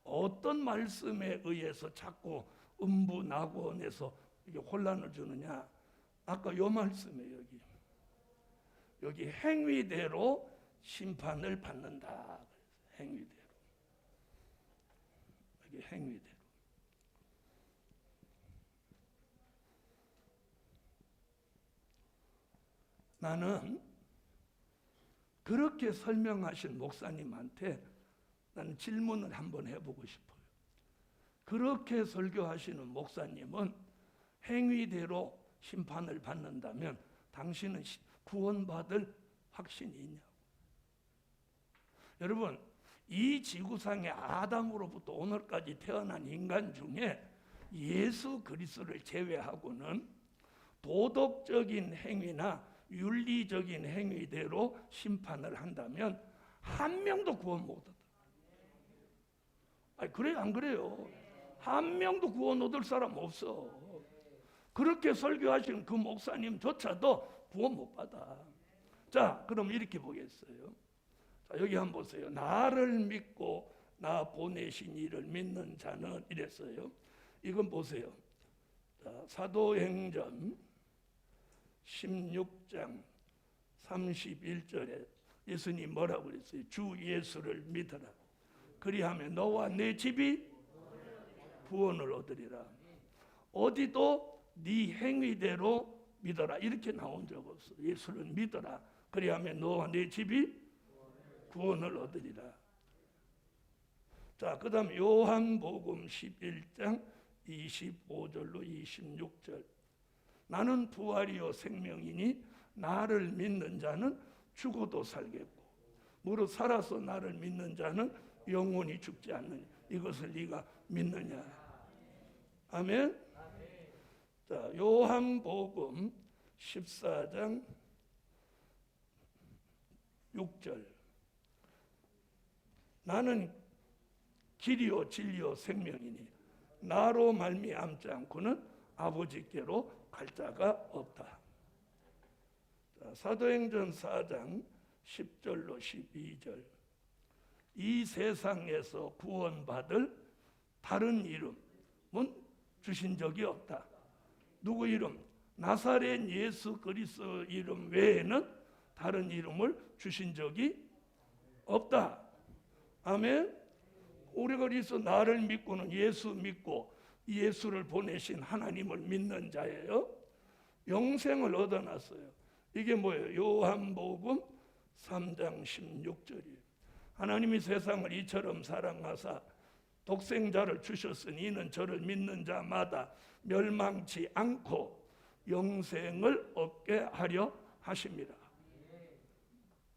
어떤 말씀에 의해서 자꾸 음부낙원에서 이게 혼란을 주느냐? 아까 요 말씀이에요. 여기 행위대로 심판을 받는다. 행위대로. 여기 행위대로. 나는 그렇게 설명하신 목사님한테 나는 질문을 한번 해보고 싶어요. 그렇게 설교하시는 목사님은 행위대로 심판을 받는다면 당신은 구원받을 확신이 있냐고. 여러분, 이 지구상의 아담으로부터 오늘까지 태어난 인간 중에 예수 그리스도를 제외하고는 도덕적인 행위나 윤리적인 행위대로 심판을 한다면 한 명도 구원 못 얻어. 아니, 그래요, 안 그래요? 한 명도 구원 얻을 사람 없어. 그렇게 설교하시는 그 목사님조차도 구원 못 받아. 자, 그럼 이렇게 보겠어요. 자, 여기 한번 보세요. 나를 믿고 나 보내신 이를 믿는 자는 이랬어요. 이건 보세요. 자, 사도행전 16장 31절에 예수님 뭐라고 그랬어요? 주 예수를 믿어라. 그리하면 너와 내 집이 구원을 얻으리라. 어디도 네 행위대로 믿어라 이렇게 나온 적 없어. 예수를 믿어라. 그리하면 너와 내 집이 구원을 얻으리라. 자, 그 다음 요한복음 11장 25절로 26절. 나는 부활이요 생명이니 나를 믿는 자는 죽어도 살겠고 무릇 살아서 나를 믿는 자는 영원히 죽지 않느니 이것을 네가 믿느냐. 아멘. 자, 요한복음 14장 6절. 나는 길이요 진리요 생명이니 나로 말미암지 않고는 아버지께로 갈 자가 없다. 자, 사도행전 4장 10절로 12절. 이 세상에서 구원받을 다른 이름은 주신 적이 없다. 누구 이름? 나사렛 예수 그리스도 이름 외에는 다른 이름을 주신 적이 없다. 아멘. 우리가 그래서 나를 믿고는 예수 믿고 예수를 보내신 하나님을 믿는 자예요. 영생을 얻어놨어요. 이게 뭐예요? 요한복음 3장 16절이에요. 하나님이 세상을 이처럼 사랑하사 독생자를 주셨으니 이는 저를 믿는 자마다 멸망치 않고 영생을 얻게 하려 하십니다.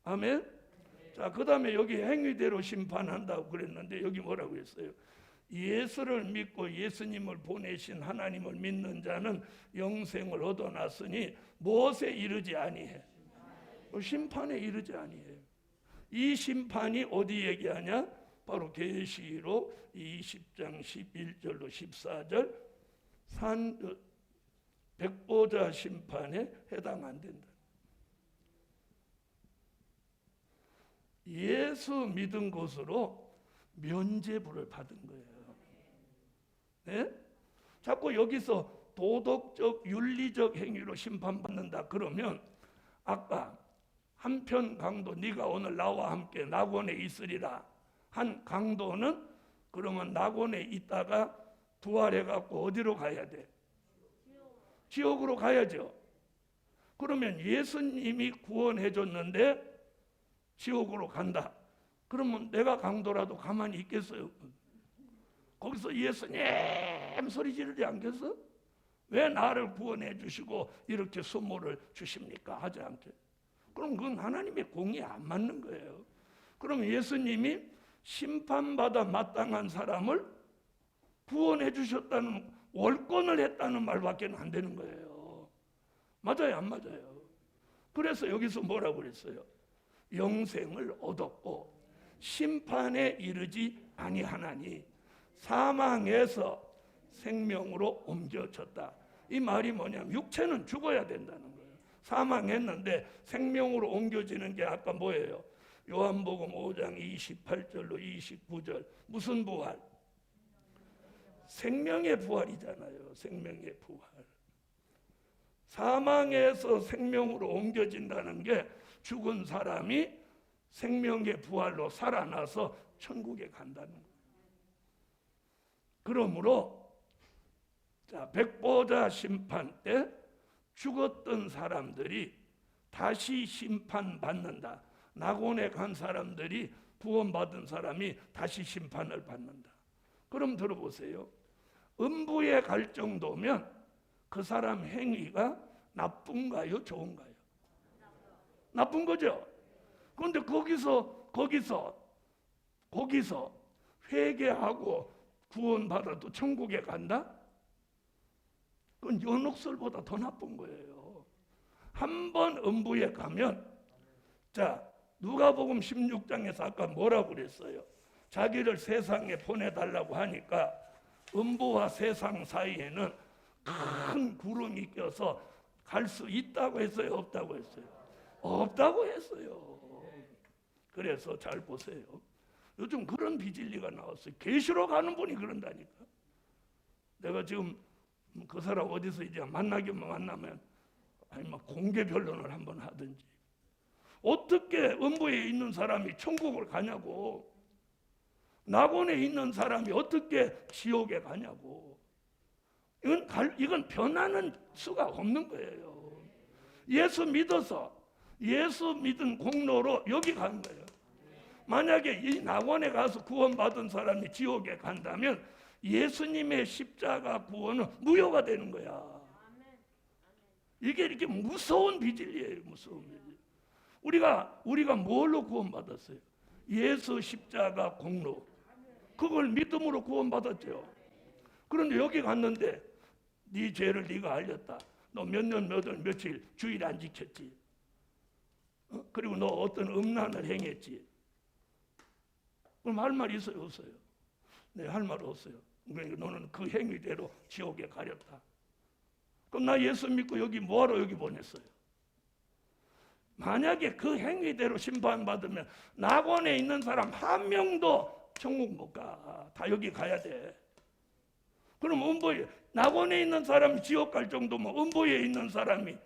아멘. 자, 그 다음에 여기 행위대로 심판한다고 그랬는데 여기 뭐라고 했어요? 예수를 믿고 예수님을 보내신 하나님을 믿는 자는 영생을 얻어놨으니 무엇에 이르지 아니해? 심판에 이르지 아니해. 이 심판이 어디 얘기하냐? 바로 계시록 20장 11절로 14절 백보자 심판에 해당 안 된다. 예수 믿은 것으로 면죄부를 받은 거예요. 네? 자꾸 여기서 도덕적, 윤리적 행위로 심판받는다 그러면 아까 한편 강도 네가 오늘 나와 함께 낙원에 있으리라 한 강도는 그러면 낙원에 있다가 부활해갖고 어디로 가야 돼? 지옥으로 가야죠. 그러면 예수님이 구원해 줬는데 지옥으로 간다. 그러면 내가 강도라도 가만히 있겠어요? 거기서 예수님 소리 지르지 않겠어? 왜 나를 구원해 주시고 이렇게 선물을 주십니까? 하지 않게. 그럼 그건 하나님의 공이 안 맞는 거예요. 그럼 예수님이 심판받아 마땅한 사람을 구원해 주셨다는 월권을 했다는 말밖에 안 되는 거예요. 맞아요, 안 맞아요? 그래서 여기서 뭐라고 그랬어요? 영생을 얻었고 심판에 이르지 아니하나니 사망에서 생명으로 옮겨졌다. 이 말이 뭐냐면 육체는 죽어야 된다는 거예요. 사망했는데 생명으로 옮겨지는 게 아까 뭐예요? 요한복음 5장 28절로 29절 무슨 부활? 생명의 부활이잖아요. 생명의 부활. 사망에서 생명으로 옮겨진다는 게 죽은 사람이 생명의 부활로 살아나서 천국에 간다는 거예요. 그러므로 자, 백보자 심판 때 죽었던 사람들이 다시 심판받는다. 낙원에 간 사람들이 구원받은 사람이 다시 심판을 받는다. 그럼 들어보세요. 음부에 갈 정도면 그 사람 행위가 나쁜가요? 좋은가요? 나쁜 거죠. 그런데 거기서 회개하고 구원받아도 천국에 간다? 그건 연옥설보다 더 나쁜 거예요. 한 번 음부에 가면 자 누가복음 16장에서 아까 뭐라고 그랬어요? 자기를 세상에 보내달라고 하니까 음부와 세상 사이에는 큰 구름이 껴서 갈 수 있다고 했어요? 없다고 했어요? 없다고 했어요. 그래서 잘 보세요. 요즘 그런 비진리가 나왔어요. 계시로 가는 분이 그런다니까. 내가 지금 그 사람 어디서 이제 만나면 아니면 공개 변론을 한번 하든지 어떻게 음부에 있는 사람이 천국을 가냐고, 낙원에 있는 사람이 어떻게 지옥에 가냐고. 이건 변하는 수가 없는 거예요. 예수 믿어서 예수 믿은 공로로 여기 간 거예요. 만약에 이 낙원에 가서 구원받은 사람이 지옥에 간다면 예수님의 십자가 구원은 무효가 되는 거야. 이게 이렇게 무서운 비진리예요. 무서운 비진리. 우리가 뭘로 구원받았어요? 예수 십자가 공로. 그걸 믿음으로 구원받았죠. 그런데 여기 갔는데 네 죄를 네가 알렸다. 너 몇 년 몇 월 며칠 주일 안 지켰지. 그리고 너 어떤 음란을 행했지. 그럼 할 말 있어요? 없어요? 네, 할 말 없어요. 그러니까 너는 그 행위대로 지옥에 가렸다. 그럼 나 예수 믿고 여기 뭐하러 여기 보냈어요? 만약에 그 행위대로 심판받으면 낙원에 있는 사람 한 명도 천국 못 가. 다 여기 가야 돼. 그럼 낙원에 있는 사람이 지옥 갈 정도면 음부에 있는 사람이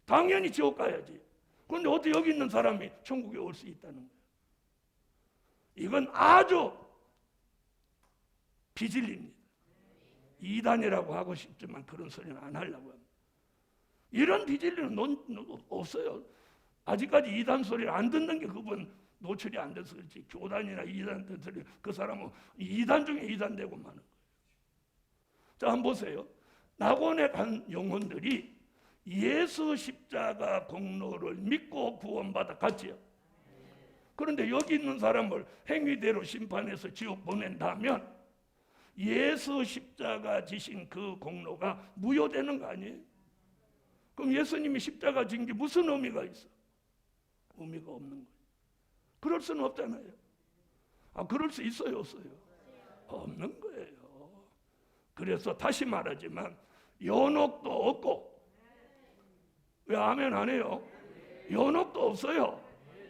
당연히 지옥 가야지. 그런데 어떻게 여기 있는 사람이 천국에 올 수 있다는 거예요? 이건 아주 비진리입니다. 이단이라고 하고 싶지만 그런 소리는 안 하려고 합니다. 이런 비진리는 없어요. 아직까지 이단 소리를 안 듣는 게 그분 노출이 안 돼서 그렇지. 교단이나 이단 소리 그 사람은 이단 중에 이단 되고 마는 거예요. 자, 한번 보세요. 낙원에 간 영혼들이 예수 십자가 공로를 믿고 구원받아 갔지요. 그런데 여기 있는 사람을 행위대로 심판해서 지옥 보낸다면 예수 십자가 지신 그 공로가 무효되는 거 아니에요? 그럼 예수님이 십자가 진 게 무슨 의미가 있어? 의미가 없는 거예요. 그럴 수는 없잖아요. 그럴 수 있어요, 없어요? 없는 거예요. 그래서 다시 말하지만 연옥도 없고. 왜 아멘 안 해요? 연옥도 없어요.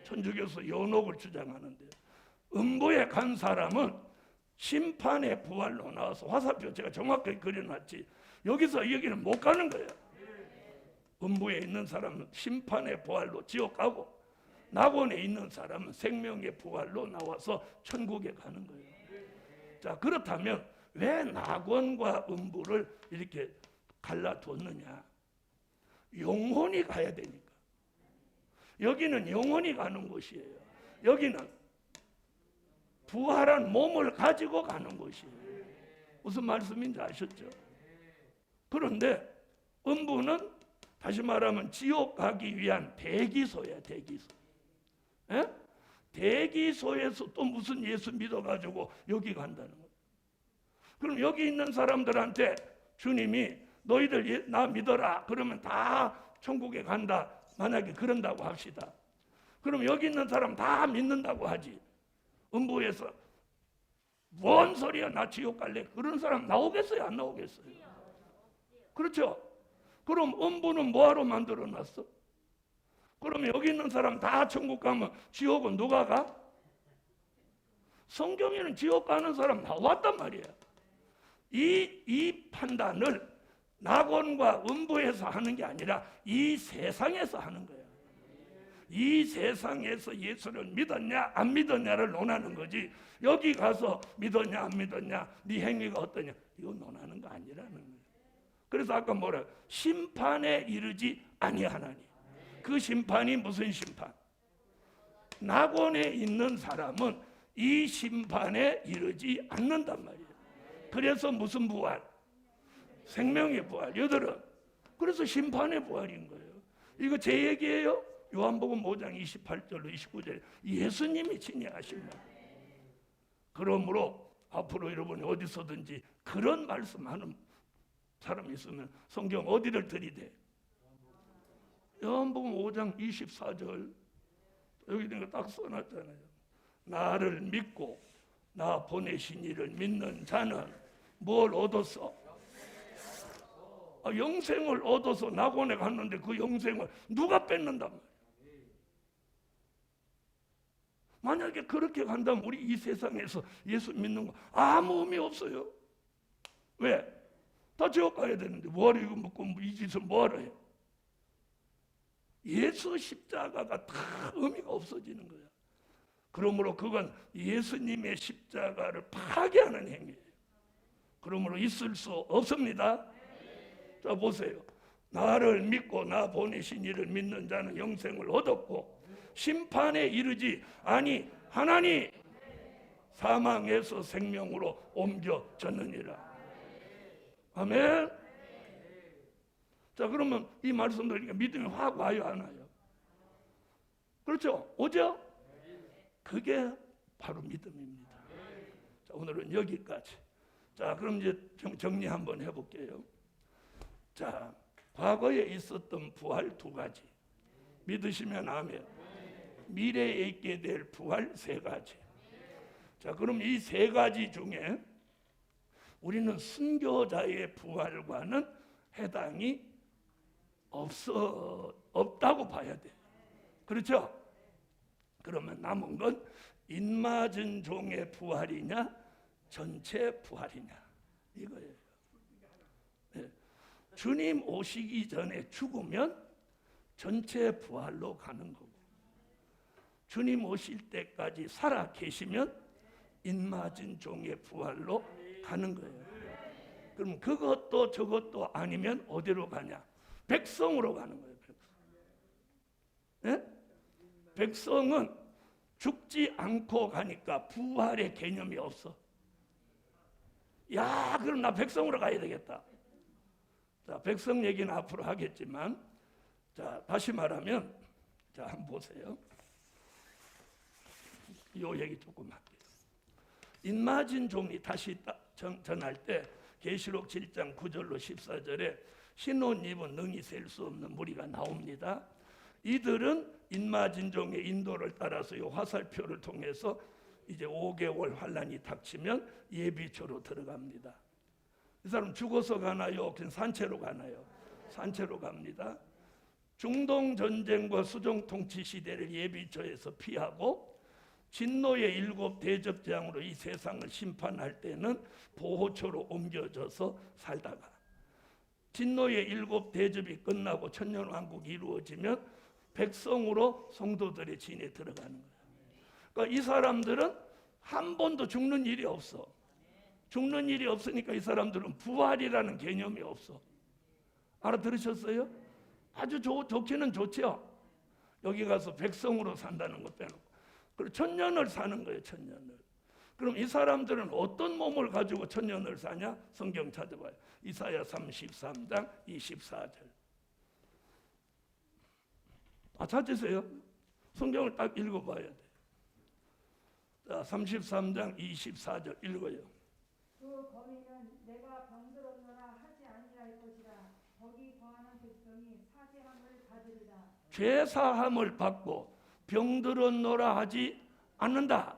천주교에서 연옥을 주장하는데, 음부에 간 사람은 심판의 부활로 나와서, 화살표 제가 정확하게 그려놨지, 여기서 이 얘기는 못 가는 거예요. 음부에 있는 사람은 심판의 부활로 지옥 가고, 낙원에 있는 사람은 생명의 부활로 나와서 천국에 가는 거예요. 자, 그렇다면 왜 낙원과 음부를 이렇게 갈라뒀느냐? 영혼이 가야 되니까. 여기는 영혼이 가는 곳이에요. 여기는 부활한 몸을 가지고 가는 곳이에요. 무슨 말씀인지 아셨죠? 그런데 음부는 다시 말하면 지옥 가기 위한 대기소야, 대기소. 에? 대기소에서 또 무슨 예수 믿어가지고 여기 간다는 거예요. 그럼 여기 있는 사람들한테 주님이 너희들 나 믿어라 그러면 다 천국에 간다, 만약에 그런다고 합시다. 그럼 여기 있는 사람 다 믿는다고 하지. 음부에서 뭔 소리야, 나 지옥 갈래, 그런 사람 나오겠어요, 안 나오겠어요? 그렇죠? 그럼 음부는 뭐하러 만들어놨어? 그러면 여기 있는 사람 다 천국 가면 지옥은 누가 가? 성경에는 지옥 가는 사람 나왔단 말이야. 이 판단을 낙원과 음부에서 하는 게 아니라 이 세상에서 하는 거야. 이 세상에서 예수를 믿었냐 안 믿었냐를 논하는 거지, 여기 가서 믿었냐 안 믿었냐, 네 행위가 어떠냐, 이거 논하는 거 아니라는 거야. 그래서 아까 뭐라, 심판에 이르지 아니하나니. 그 심판이 무슨 심판? 낙원에 있는 사람은 이 심판에 이르지 않는단 말이에요. 그래서 무슨 부활? 생명의 부활. 여들은 그래서 심판의 부활인 거예요. 이거 제 얘기예요. 요한복음 5장 28절로 29절에 예수님이 친히 하신 말. 그러므로 앞으로 여러분이 어디서든지 그런 말씀하는 사람 있으면 성경 어디를 들이대? 요한복음 5장 24절 여기 있는 거 딱 써놨잖아요. 나를 믿고 나 보내신 이를 믿는 자는 뭘 얻었어? 영생을 얻어서 낙원에 갔는데 그 영생을 누가 뺏는단 말이야. 만약에 그렇게 간다면 우리 이 세상에서 예수 믿는 거 아무 의미 없어요. 왜? 다 지옥 가야 되는데 뭐하러 이거 묻고 이 짓을 뭐하러 해? 예수 십자가가 다 의미가 없어지는 거야. 그러므로 그건 예수님의 십자가를 파괴하는 행위예요. 그러므로 있을 수 없습니다. 자, 보세요. 나를 믿고 나 보내신 이를 믿는 자는 영생을 얻었고 심판에 이르지 아니 하나니 사망에서 생명으로 옮겨졌느니라. 아멘. 자, 그러면 이 말씀 들으니까 믿음이 확 와요, 안 와요? 그렇죠? 오죠? 그게 바로 믿음입니다. 자, 오늘은 여기까지. 자, 그럼 이제 정리 한번 해볼게요. 자, 과거에 있었던 부활 두 가지. 믿으시면 아멘. 미래에 있게 될 부활 세 가지. 자, 그럼 이 세 가지 중에 우리는 순교자의 부활과는 해당이 없다고 봐야 돼. 그렇죠? 그러면 남은 건 인맞은 종의 부활이냐 전체 부활이냐 이거예요. 네. 주님 오시기 전에 죽으면 전체 부활로 가는 거고, 주님 오실 때까지 살아 계시면 인맞은 종의 부활로 가는 거예요. 그럼 그것도 저것도 아니면 어디로 가냐? 백성으로 가는 거예요. 백성. 네? 백성은 죽지 않고 가니까 부활의 개념이 없어. 야, 그럼 나 백성으로 가야 되겠다. 자, 백성 얘기는 앞으로 하겠지만, 자, 다시 말하면, 자, 한번 보세요. 요 얘기 조금 할게요. 인맞은 종이 다시 전할 때 계시록 7장 9절로 14절에 흰 옷 입은 능히 셀 수 없는 무리가 나옵니다. 이들은 인맞은 종의 인도를 따라서 이 화살표를 통해서 이제 5개월 환란이 닥치면 예비초로 들어갑니다. 이 사람 죽어서 가나요? 그냥 산채로 가나요? 산채로 갑니다. 중동 전쟁과 수종 통치 시대를 예비처에서 피하고 진노의 7 대접장으로 이 세상을 심판할 때는 보호처로 옮겨져서 살다가 진노의 7 대접이 끝나고 천년왕국이 이루어지면 백성으로 성도들의 진에 들어가는 거예요. 그러니까 이 사람들은 한 번도 죽는 일이 없어. 죽는 일이 없으니까 이 사람들은 부활이라는 개념이 없어. 알아들으셨어요? 아주 좋기는 좋죠. 여기 가서 백성으로 산다는 거 빼놓고. 그리고 천년을 사는 거예요. 천년을. 그럼 이 사람들은 어떤 몸을 가지고 천년을 사냐? 성경 찾아봐요. 이사야 33장 24절. 찾으세요? 성경을 딱 읽어봐야 돼. 자, 33장 24절 읽어요. 그 범인은 내가 병들었노라 하지 아니할 것이라. 거기 거하는 백성이 사죄함을 받으리라. 죄사함을 받고 병들었노라 하지 않는다.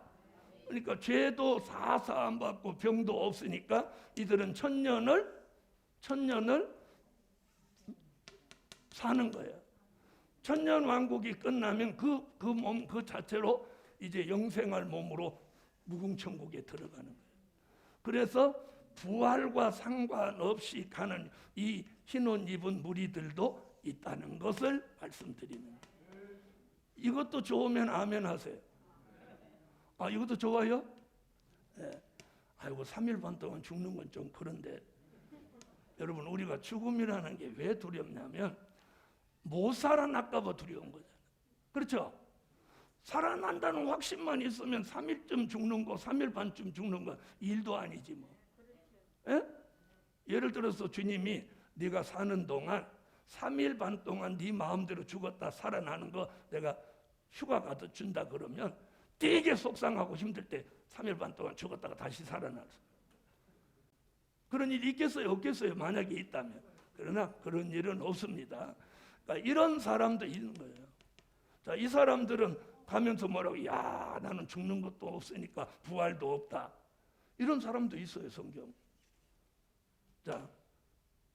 그러니까 죄도 사사함 받고 병도 없으니까 이들은 천년을 사는 거예요. 천년 왕국이 끝나면 그 몸 그 자체로 이제 영생할 몸으로 무궁천국에 들어가는 거예요. 그래서 부활과 상관없이 가는 이 흰옷 입은 무리들도 있다는 것을 말씀드리는 거예요. 이것도 좋으면 아멘 하세요. 이것도 좋아요? 네. 아이고 3일 반 동안 죽는 건 좀 그런데 여러분 우리가 죽음이라는 게 왜 두렵냐면 못 살아날까 봐 두려운 거잖아요. 그렇죠? 살아난다는 확신만 있으면 3일쯤 죽는 거 3일 반쯤 죽는 거 일도 아니지 뭐. 예? 예를 들어서 주님이 네가 사는 동안 3일 반 동안 네 마음대로 죽었다 살아나는 거 내가 휴가 가도 준다 그러면 되게 속상하고 힘들 때 3일 반 동안 죽었다가 다시 살아났어. 그런 일이 있겠어요? 없겠어요? 만약에 있다면. 그러나 그런 일은 없습니다. 그러니까 이런 사람도 있는 거예요. 자, 이 사람들은 가면서 뭐라고? 야, 나는 죽는 것도 없으니까 부활도 없다. 이런 사람도 있어요, 성경. 자,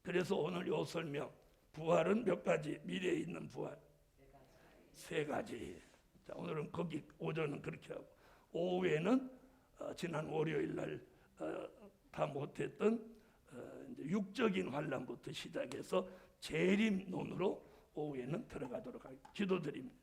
그래서 오늘 요 설명. 부활은 몇 가지? 미래에 있는 부활. 3가지. 자, 오늘은 거기 오전은 그렇게 하고 오후에는 지난 월요일 날 다 못했던 이제 육적인 환난부터 시작해서 재림론으로 오후에는 들어가도록 하겠습니다. 기도드립니다.